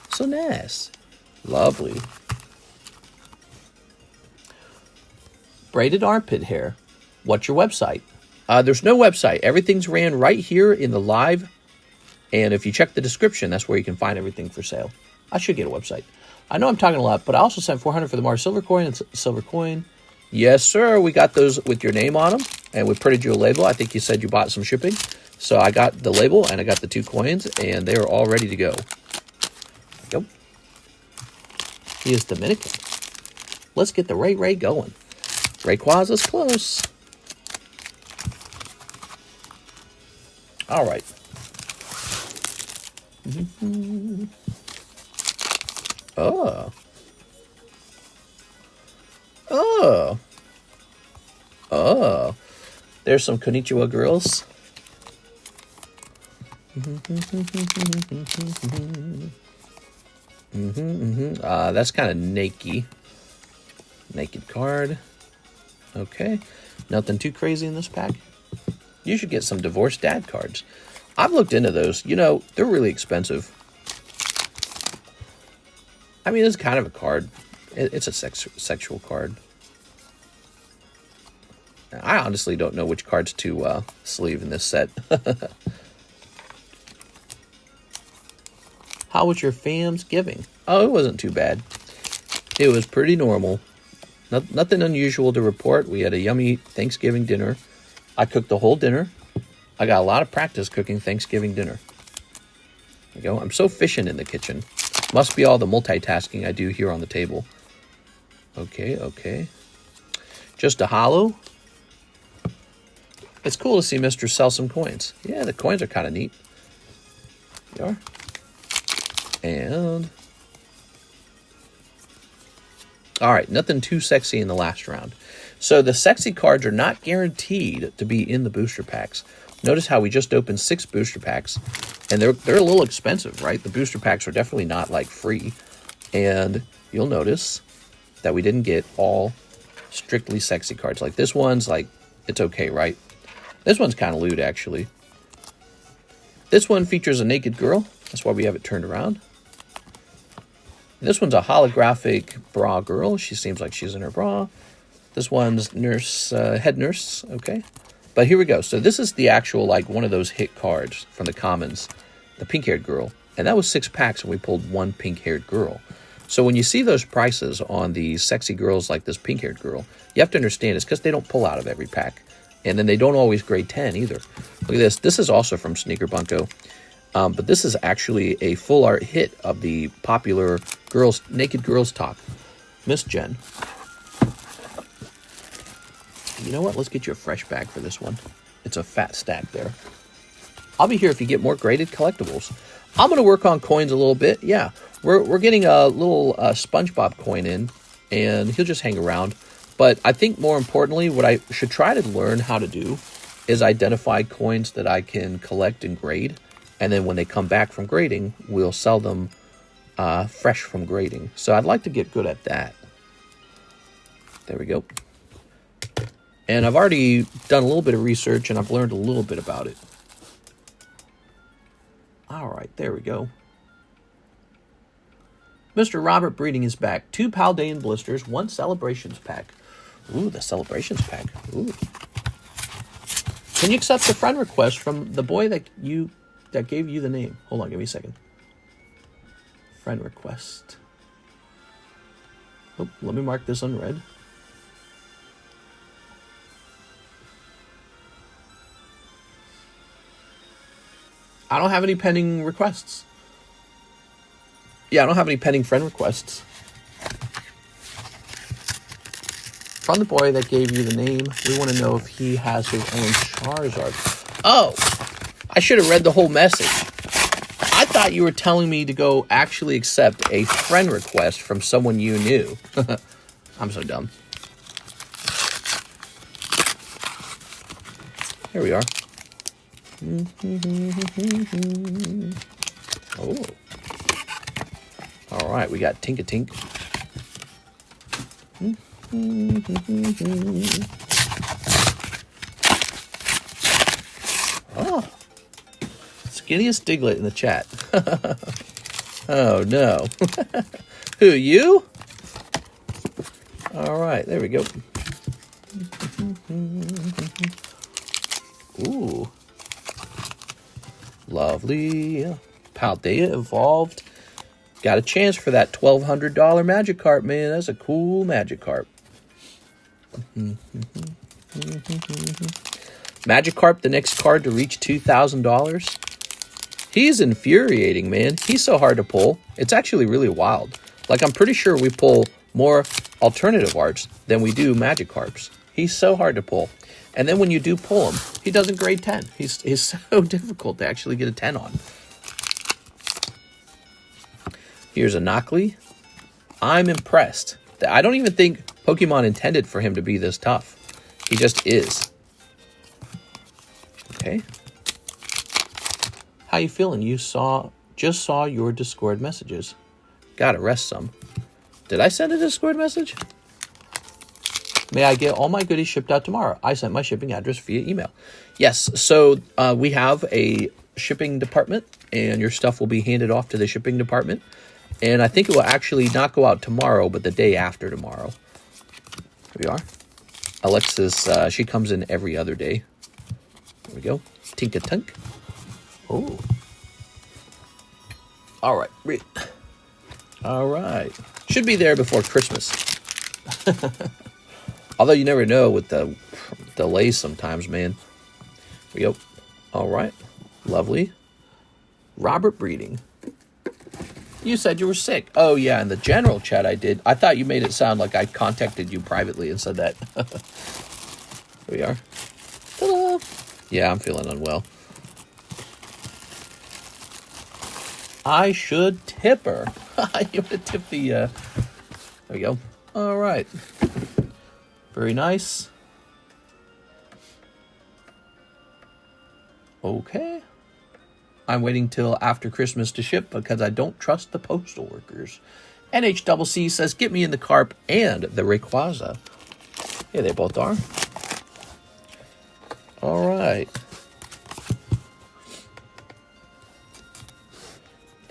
so nice. Lovely. Braided armpit hair. What's your website? There's no website. Everything's ran right here in the live. And if you check the description, that's where you can find everything for sale. I should get a website. I know I'm talking a lot, but I also sent 400 for the Mars Silver Coin and Silver Coin. Yes, sir. We got those with your name on them. And we printed you a label. I think you said you bought some shipping. So I got the label and I got the 2 coins. And they are all ready to go. Go. He is Dominican. Let's get the Ray going. Rayquaza's close. All right. Oh. Oh. Oh. There's some Konnichiwa girls. That's kind of naked. Naked card. Okay. Nothing too crazy in this pack. You should get some divorced dad cards. I've looked into those. You know, they're really expensive. I mean, it's kind of a card. It's a sexual card. I honestly don't know which cards to sleeve in this set. How was your fam's giving? Oh, it wasn't too bad. It was pretty normal. Nothing unusual to report. We had a yummy Thanksgiving dinner. I cooked the whole dinner. I got a lot of practice cooking Thanksgiving dinner. There you go. I'm so efficient in the kitchen. Must be all the multitasking I do here on the table. Okay. Just a holo. It's cool to see Mr. sell some coins. Yeah, the coins are kind of neat. They are. And... all right, nothing too sexy in the last round. So the sexy cards are not guaranteed to be in the booster packs. Notice how we just opened 6 booster packs, and they're a little expensive, right? The booster packs are definitely not like free. And you'll notice that we didn't get all strictly sexy cards. Like this one's like, it's okay, right? This one's kind of lewd, actually. This one features a naked girl. That's why we have it turned around. This one's a holographic bra girl. She seems like she's in her bra. This one's nurse, head nurse. Okay. But here we go. So this is the actual, like, one of those hit cards from the commons. The pink-haired girl. And that was 6 packs, and we pulled 1 pink-haired girl. So when you see those prices on the sexy girls like this pink-haired girl, you have to understand it's because they don't pull out of every pack. And then they don't always grade 10 either. Look at this. This is also from Sneaker Bunko. But this is actually a full art hit of the popular naked girls talk. Miss Jen. You know what? Let's get you a fresh bag for this one. It's a fat stack there. I'll be here if you get more graded collectibles. I'm going to work on coins a little bit. Yeah, we're getting a little SpongeBob coin in, and he'll just hang around. But I think more importantly, what I should try to learn how to do is identify coins that I can collect and grade. And then when they come back from grading, we'll sell them fresh from grading. So I'd like to get good at that. There we go. And I've already done a little bit of research, and I've learned a little bit about it. All right, there we go. Mr. Robert Breeding is back. 2 Paldean blisters, 1 Celebrations pack. Ooh, the Celebrations pack. Ooh. Can you accept the friend request from the boy that gave you the name? Hold on, give me a second. Friend request. Oh, let me mark this unread. I don't have any pending requests. Yeah, I don't have any pending friend requests. From the boy that gave you the name, we want to know if he has his own Charizard. Oh, I should have read the whole message. I thought you were telling me to go actually accept a friend request from someone you knew. I'm so dumb. Here we are. Oh. All right, we got Tink-a-Tink. Oh. Skinniest Diglett in the chat. Oh, no. Who, you? All right, there we go. Ooh. Lovely. Paldea evolved. Got a chance for that $1,200 Magikarp, man. That's a cool Magikarp. Magikarp, the next card to reach $2,000. He's infuriating, man. He's so hard to pull. It's actually really wild. Like, I'm pretty sure we pull more alternative arts than we do Magikarps. He's so hard to pull. And then when you do pull him, he doesn't grade 10. He's so difficult to actually get a 10 on. Here's a Nocli. I'm impressed. I don't even think Pokemon intended for him to be this tough. He just is. Okay. How you feeling? You just saw your Discord messages. Gotta rest some. Did I send a Discord message? May I get all my goodies shipped out tomorrow? I sent my shipping address via email. Yes, so we have a shipping department, and your stuff will be handed off to the shipping department. And I think it will actually not go out tomorrow, but the day after tomorrow. Here we are. Alexis, she comes in every other day. There we go. Tink-a-Tink. Oh. All right. All right. Should be there before Christmas. Although you never know with the delays sometimes, man. Here we go. All right. Lovely. Robert Breeding. You said you were sick. Oh, yeah, in the general chat I did. I thought you made it sound like I contacted you privately and said that. Here we are. Ta-da! Yeah, I'm feeling unwell. I should tip her. You want to tip the... There we go. All right. Very nice. Okay. I'm waiting till after Christmas to ship because I don't trust the postal workers. NHCC says, get me in the Carp and the Rayquaza. Yeah, they both are. All right.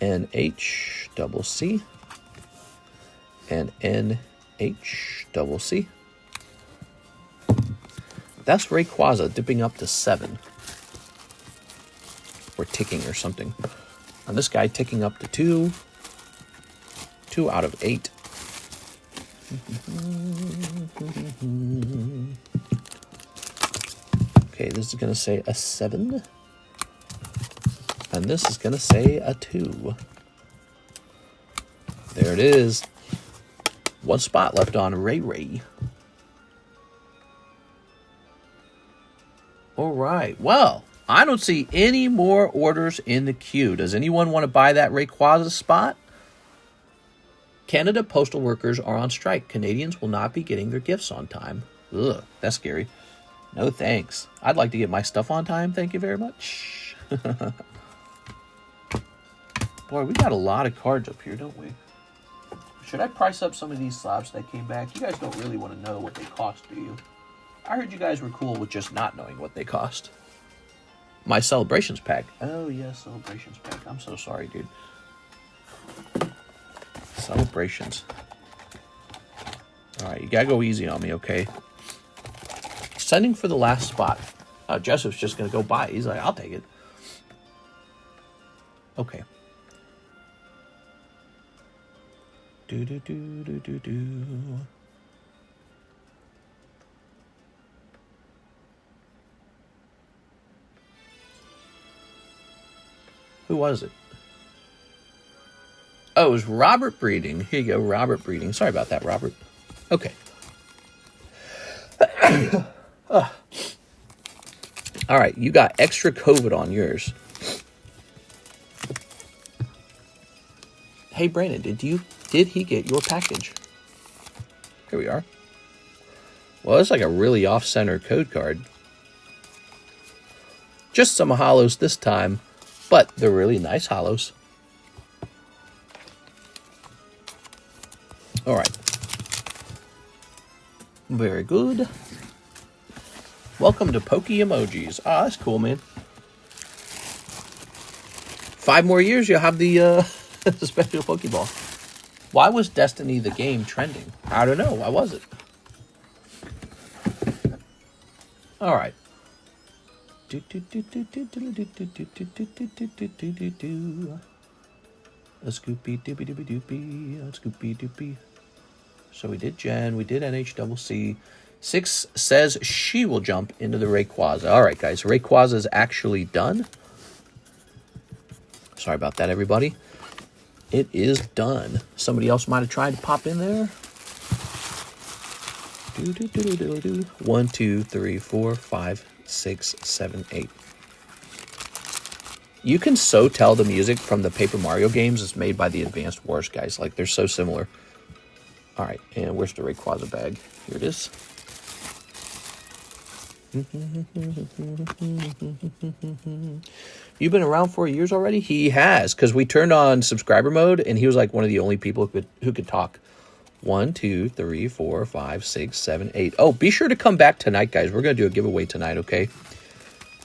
NHCC. and NHCC. That's Rayquaza dipping up to 7. Or ticking or something. And this guy ticking up to 2. 2 out of 8. Okay, this is going to say a 7. And this is going to say a 2. There it is. 1 spot left on Ray. All right. Well, I don't see any more orders in the queue. Does anyone want to buy that Rayquaza spot? Canada postal workers are on strike. Canadians will not be getting their gifts on time. Ugh, that's scary. No thanks. I'd like to get my stuff on time. Thank you very much. Boy, we got a lot of cards up here, don't we? Should I price up some of these slabs that came back? You guys don't really want to know what they cost, do you? I heard you guys were cool with just not knowing what they cost. My Celebrations pack. Oh, yeah, Celebrations pack. I'm so sorry, dude. Celebrations. All right, you gotta go easy on me, okay? Sending for the last spot. Joseph's just gonna go buy it. He's like, I'll take it. Okay. Do. Who was it? Oh, it was Robert Breeding. Here you go, Robert Breeding. Sorry about that, Robert. Okay. All right, you got extra COVID on yours. Hey, Brandon, did he get your package? Here we are. Well, it's like a really off-center code card. Just some holos this time, but they're really nice holos. All right. Very good. Welcome to Poke Emojis. Ah, that's cool, man. 5 more years, you'll have the special Pokeball. Why was Destiny the game trending? I don't know. Why was it? All right. A scoopy doopy doopy doopy. A scoopy doopy. So we did Jen. We did NHCC. 6 says she will jump into the Rayquaza. All right, guys. Rayquaza is actually done. Sorry about that, everybody. It is done. Somebody else might have tried to pop in there. 1, 2, 3, 4, 5, 6, 7, 8. You can so tell the music from the Paper Mario games is made by the Advanced Wars guys. Like, they're so similar. All right, and where's the Rayquaza bag? Here it is. You've been around 4 years already? He has, because we turned on subscriber mode, and he was like one of the only people who could talk. 1, 2, 3, 4, 5, 6, 7, 8. Oh, be sure to come back tonight, guys. We're going to do a giveaway tonight, okay?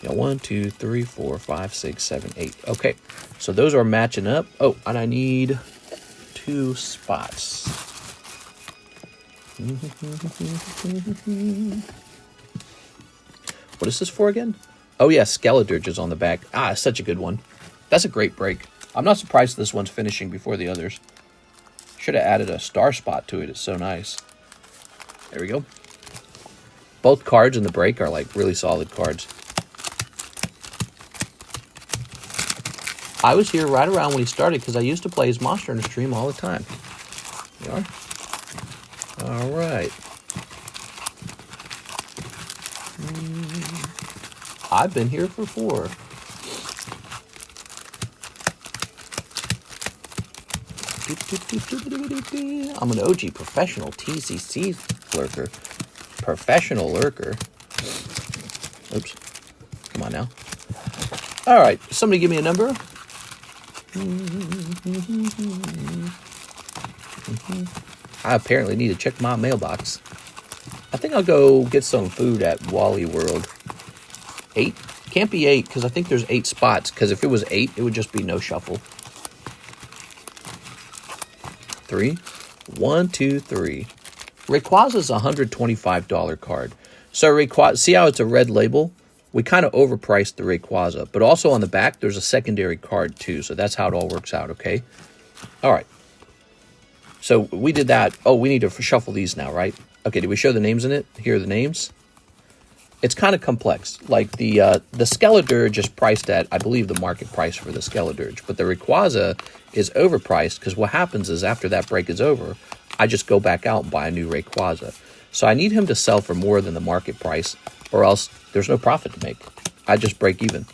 Yeah, 1, 2, 3, 4, 5, 6, 7, 8. Okay, so those are matching up. Oh, and I need 2 spots. What is this for again? Oh, yeah, Skeledirge is on the back. Ah, such a good one. That's a great break. I'm not surprised this one's finishing before the others. Should have added a star spot to it. It's so nice. There we go. Both cards in the break are like really solid cards. I was here right around when he started because I used to play his monster in the stream all the time. You are? All right. I've been here for 4. I'm an OG professional TCC lurker. Professional lurker. Oops. Come on now. All right. Somebody give me a number. I apparently need to check my mailbox. I think I'll go get some food at Wally World. 8? Can't be 8 because I think there's 8 spots. Because if it was 8, it would just be no shuffle. 3, 1, 2, 3. Rayquaza is a $125 card. So Rayquaza, see how it's a red label? We kind of overpriced the Rayquaza, but also on the back, there's a secondary card too. So that's how it all works out, okay? All right. So we did that. Oh, we need to shuffle these now, right? Okay, did we show the names in it? Here are the names. It's kind of complex. Like the Skeledirge is priced at, I believe, the market price for the Skeledirge. But the Rayquaza is overpriced because what happens is after that break is over, I just go back out and buy a new Rayquaza. So I need him to sell for more than the market price or else there's no profit to make. I just break even.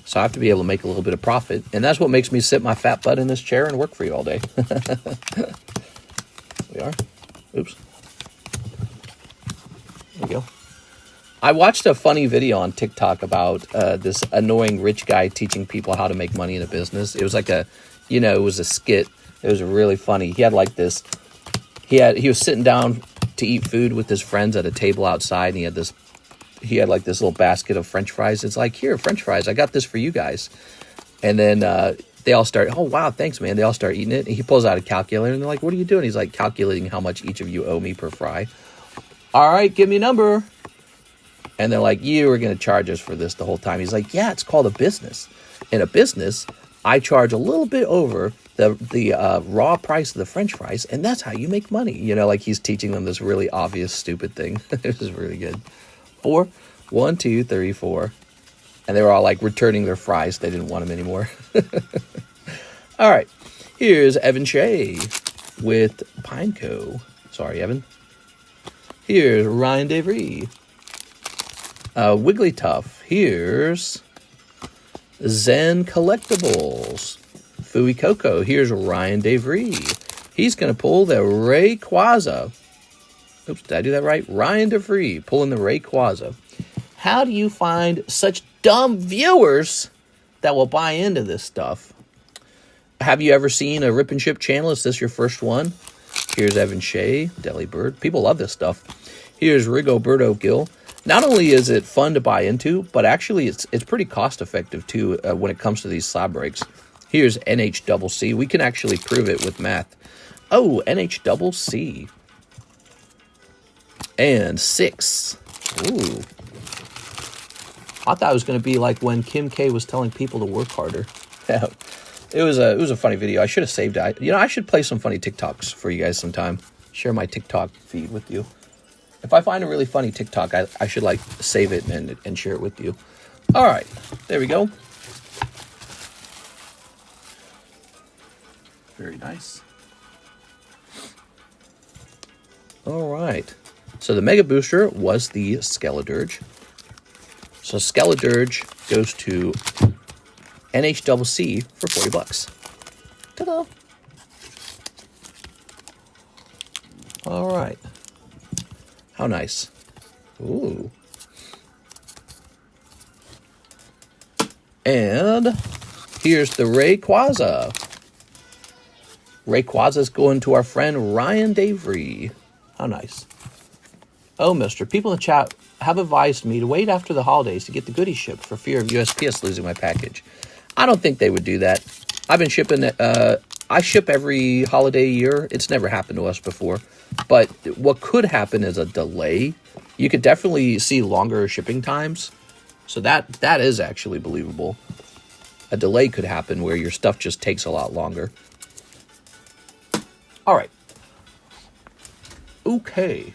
So I have to be able to make a little bit of profit. And that's what makes me sit my fat butt in this chair and work for you all day. We are. Oops. There we go. I watched a funny video on TikTok about this annoying rich guy teaching people how to make money in a business. It was like a, it was a skit. It was really funny. He had like this, he was sitting down to eat food with his friends at a table outside, and he had like this little basket of French fries. It's like, here, French fries, I got this for you guys. And then they all start, oh, wow, thanks, man. They all start eating it. And he pulls out a calculator, and they're like, what are you doing? He's like calculating how much each of you owe me per fry. All right, give me a number. And they're like, you were going to charge us for this the whole time. He's like, yeah, it's called a business. In a business, I charge a little bit over the raw price of the French fries, and that's how you make money. Like he's teaching them this really obvious, stupid thing. This is really good. 4, 1, 2, 3, 4. And they were all like returning their fries. They didn't want them anymore. All right. Here's Evan Shea with Pineco. Sorry, Evan. Here's Ryan DeVry. Wigglytuff. Here's Zen Collectibles. Fui Coco. Here's Ryan DeVry. He's going to pull the Rayquaza. Oops, did I do that right? Ryan DeVry pulling the Rayquaza. How do you find such dumb viewers that will buy into this stuff? Have you ever seen a Rip and Ship channel? Is this your first one? Here's Evan Shea, Deli Bird. People love this stuff. Here's Rigoberto Gil. Not only is it fun to buy into, but actually it's pretty cost effective too when it comes to these slab breaks. Here's NHCC. We can actually prove it with math. Oh, NHCC. And 6. Ooh. I thought it was going to be like when Kim K was telling people to work harder. It was a funny video. I should have saved it. I should play some funny TikToks for you guys sometime. Share my TikTok feed with you. If I find a really funny TikTok, I should like save it and share it with you. All right, there we go. Very nice. All right. So the Mega Booster was the Skeledirge. So Skeledirge goes to NHCC for $40. Ta-da! All right. How nice. Ooh. And here's the Rayquaza. Rayquaza's going to our friend Ryan DeVry. How nice. Oh, mister, people in the chat have advised me to wait after the holidays to get the goodies shipped for fear of USPS losing my package. I don't think they would do that. I've been shipping, I ship every holiday year. It's never happened to us before. But what could happen is a delay. You could definitely see longer shipping times. So that is actually believable. A delay could happen where your stuff just takes a lot longer. All right. Okay.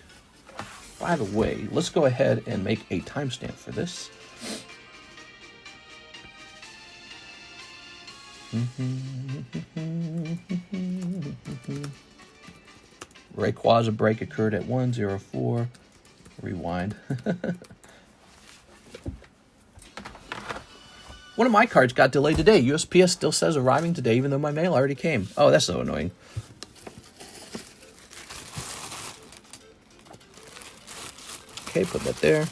By the way, let's go ahead and make a timestamp for this. Rayquaza break occurred at 1:04. Rewind. One of my cards got delayed today. USPS still says arriving today, even though my mail already came. Oh, that's so annoying. Okay, put that there.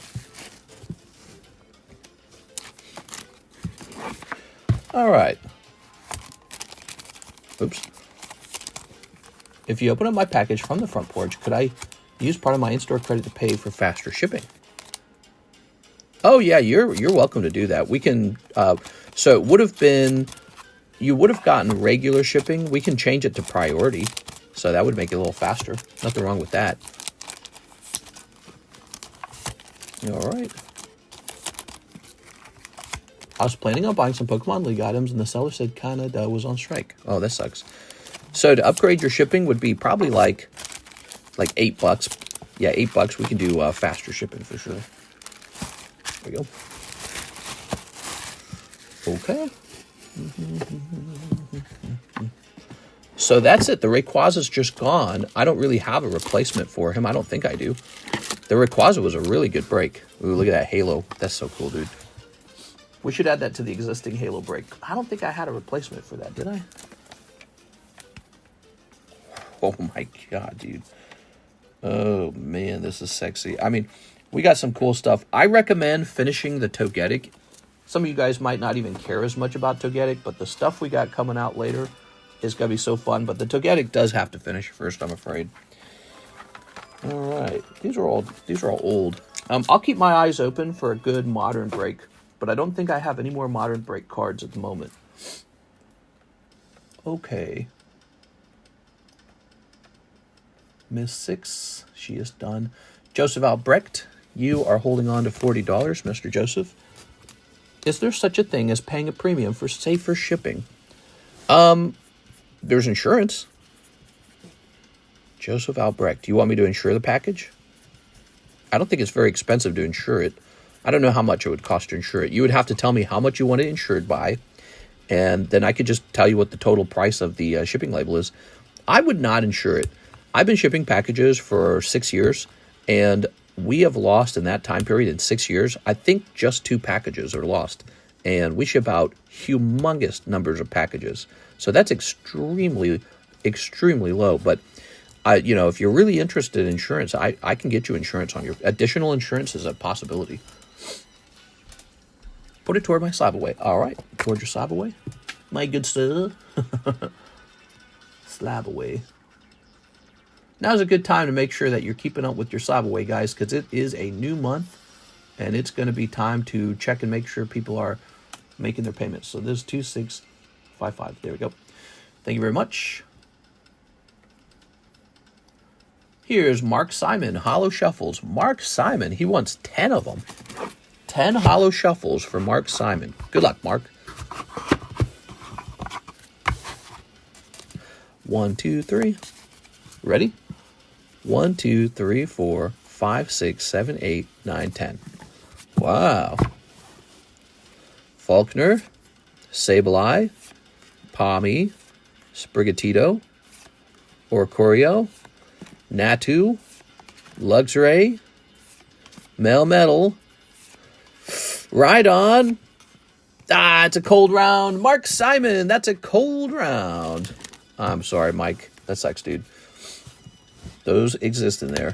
All right. Oops. If you open up my package from the front porch, could I use part of my in-store credit to pay for faster shipping? Oh yeah, you're welcome to do that. We can. So it would have been, you would have gotten regular shipping. We can change it to priority. So that would make it a little faster. Nothing wrong with that. All right. I was planning on buying some Pokemon League items, and the seller said Canada was on strike. Oh, that sucks. So to upgrade your shipping would be probably like $8. Yeah, $8. We can do faster shipping for sure. There we go. Okay. So that's it. The Rayquaza's just gone. I don't really have a replacement for him. I don't think I do. The Rayquaza was a really good break. Ooh, look at that halo. That's so cool, dude. We should add that to the existing halo break. I don't think I had a replacement for that, did I? Oh my god, dude. Oh man, this is sexy. I mean, we got some cool stuff. I recommend finishing the Togetic. Some of you guys might not even care as much about Togetic, but the stuff we got coming out later is going to be so fun. But the Togetic does have to finish first, I'm afraid. All right. These are all old. I'll keep my eyes open for a good modern break, but I don't think I have any more modern break cards at the moment. Okay. Miss 6, she is done. Joseph Albrecht, you are holding on to $40, Mr. Joseph. Is there such a thing as paying a premium for safer shipping? There's insurance. Joseph Albrecht, do you want me to insure the package? I don't think it's very expensive to insure it. I don't know how much it would cost to insure it. You would have to tell me how much you want it insured by, and then I could just tell you what the total price of the shipping label is. I would not insure it. I've been shipping packages for 6 years, and we have lost in that time period in 6 years, I think just 2 packages are lost. And we ship out humongous numbers of packages. So that's extremely, extremely low. But, if you're really interested in insurance, I can get you insurance on your... Additional insurance is a possibility. Put it toward my slab away. All right. Toward your slab away. My good sir. Slab away. Now's a good time to make sure that you're keeping up with your slab away, guys, because it is a new month, and it's going to be time to check and make sure people are making their payments. So this is 2655. There we go. Thank you very much. Here's Mark Simon, Holo Shuffles. Mark Simon, he wants 10 of them. 10 Holo Shuffles for Mark Simon. Good luck, Mark. 1, 2, 3. Ready? 1, 2, 3, 4, 5, 6, 7, 8, 9, 10. Wow. Faulkner, Sableye, Palmy, Sprigatito, Oricorio, Natu, Luxray, Melmetal, Rhydon. It's a cold round. Mark Simon, that's a cold round. I'm sorry, Mike. That sucks, dude. Those exist in there.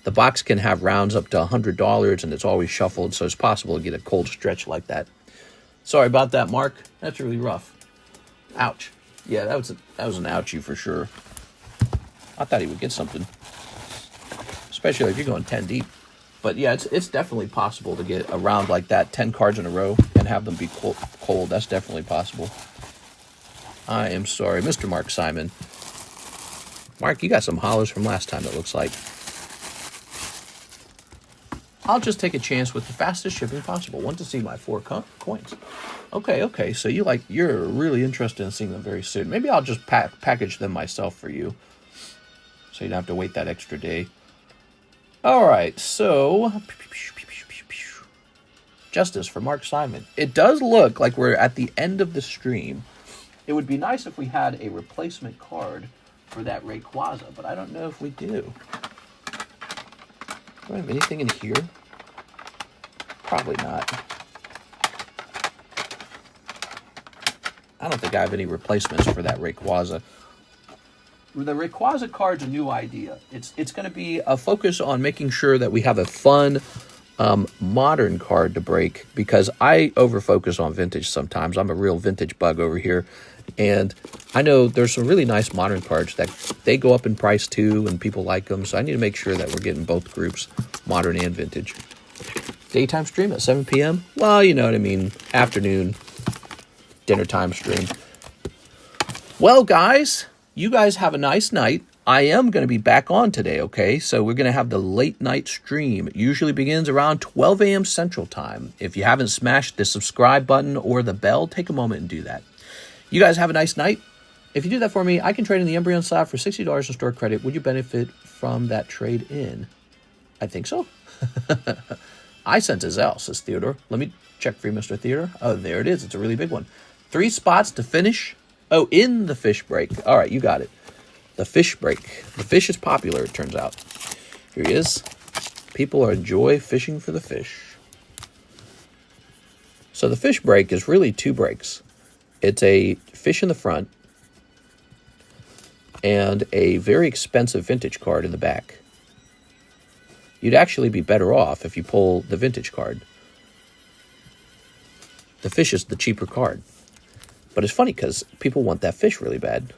The box can have rounds up to $100, and it's always shuffled, so it's possible to get a cold stretch like that. Sorry about that, Mark. That's really rough. Ouch. Yeah, that was an ouchie for sure. I thought he would get something, especially if you're going 10 deep. But yeah, it's definitely possible to get a round like that, 10 cards in a row, and have them be cold. That's definitely possible. I am sorry, Mr. Mark Simon. Mark, you got some hollers from last time, it looks like. I'll just take a chance with the fastest shipping possible. Want to see my 4 coins. Okay. So you're really interested in seeing them very soon. Maybe I'll just package them myself for you, so you don't have to wait that extra day. All right, so Justice for Mark Simon. It does look like we're at the end of the stream. It would be nice if we had a replacement card for that Rayquaza, but I don't know if we do. Do I have anything in here? Probably not. I don't think I have any replacements for that Rayquaza. The Rayquaza card's a new idea. It's going to be a focus on making sure that we have a fun, modern card to break, because I over-focus on vintage sometimes. I'm a real vintage bug over here. And I know there's some really nice modern cards that they go up in price too, and people like them. So I need to make sure that we're getting both groups, modern and vintage. Daytime stream at 7 p.m. Well, you know what I mean. Afternoon, dinner time stream. Well, guys, You guys have a nice night. I am going to be back on today, okay? So we're going to have the late night stream. It usually begins around 12 a.m. Central Time. If you haven't smashed the subscribe button or the bell, take a moment and do that. You guys have a nice night. If you do that for me, I can trade in the Embryon Slab for $60 in store credit. Would you benefit from that trade in? I think so. I sent a ZELLE, says Theodore. Let me check for you, Mr. Theodore. Oh, there it is. It's a really big one. 3 spots to finish. Oh, in the fish break. All right, you got it. The fish break. The fish is popular, it turns out. Here he is. People enjoy fishing for the fish. So the fish break is really 2 breaks. It's a fish in the front and a very expensive vintage card in the back. You'd actually be better off if you pull the vintage card. The fish is the cheaper card. But it's funny because people want that fish really bad.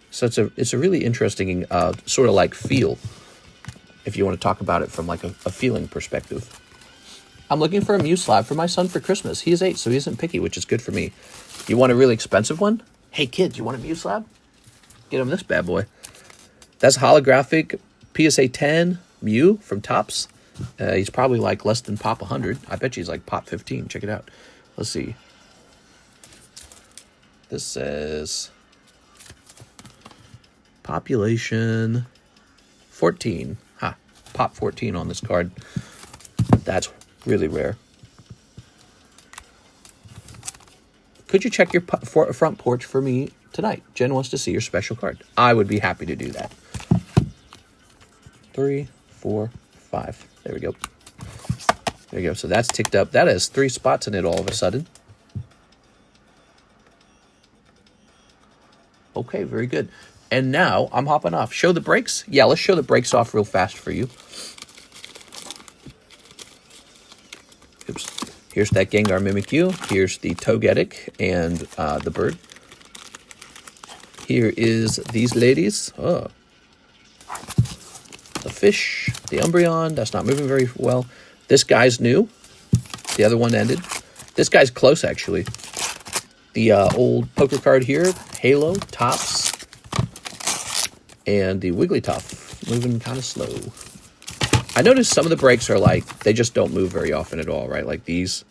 So it's a really interesting sort of like feel, if you want to talk about it from like a feeling perspective. I'm looking for a Mew slab for my son for Christmas. He is 8, so he isn't picky, which is good for me. You want a really expensive one? Hey kids, you want a Mew slab? Get him this bad boy. That's holographic PSA 10 Mew from Topps. He's probably like less than pop 100. I bet you he's like pop 15. Check it out. Let's see. This says population 14. Ha, pop 14 on this card. That's really rare. Could you check your front porch for me tonight? Jen wants to see your special card. I would be happy to do that. 3, 4, 5. There we go. There you go. So that's ticked up. That has 3 spots in it all of a sudden. Okay, very good. And now I'm hopping off. Show the brakes? Yeah, let's show the brakes off real fast for you. Oops. Here's that Gengar Mimikyu. Here's the Togetic and the bird. Here is these ladies. Oh. The fish, the Umbreon. That's not moving very well. This guy's new. The other one ended. This guy's close, actually. The old poker card here. Halo, Tops. And the Wigglytuff, moving kind of slow. I noticed some of the breaks are like, they just don't move very often at all, right? Like these.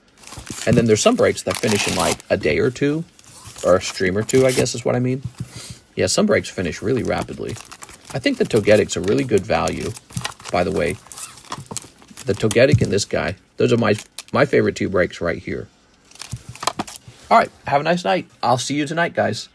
And then there's some breaks that finish in like a day or two. Or a stream or two, I guess is what I mean. Yeah, some breaks finish really rapidly. I think the Togetic's a really good value, by the way. The Togetic and this guy. Those are my favorite 2 breaks right here. All right, have a nice night. I'll see you tonight, guys.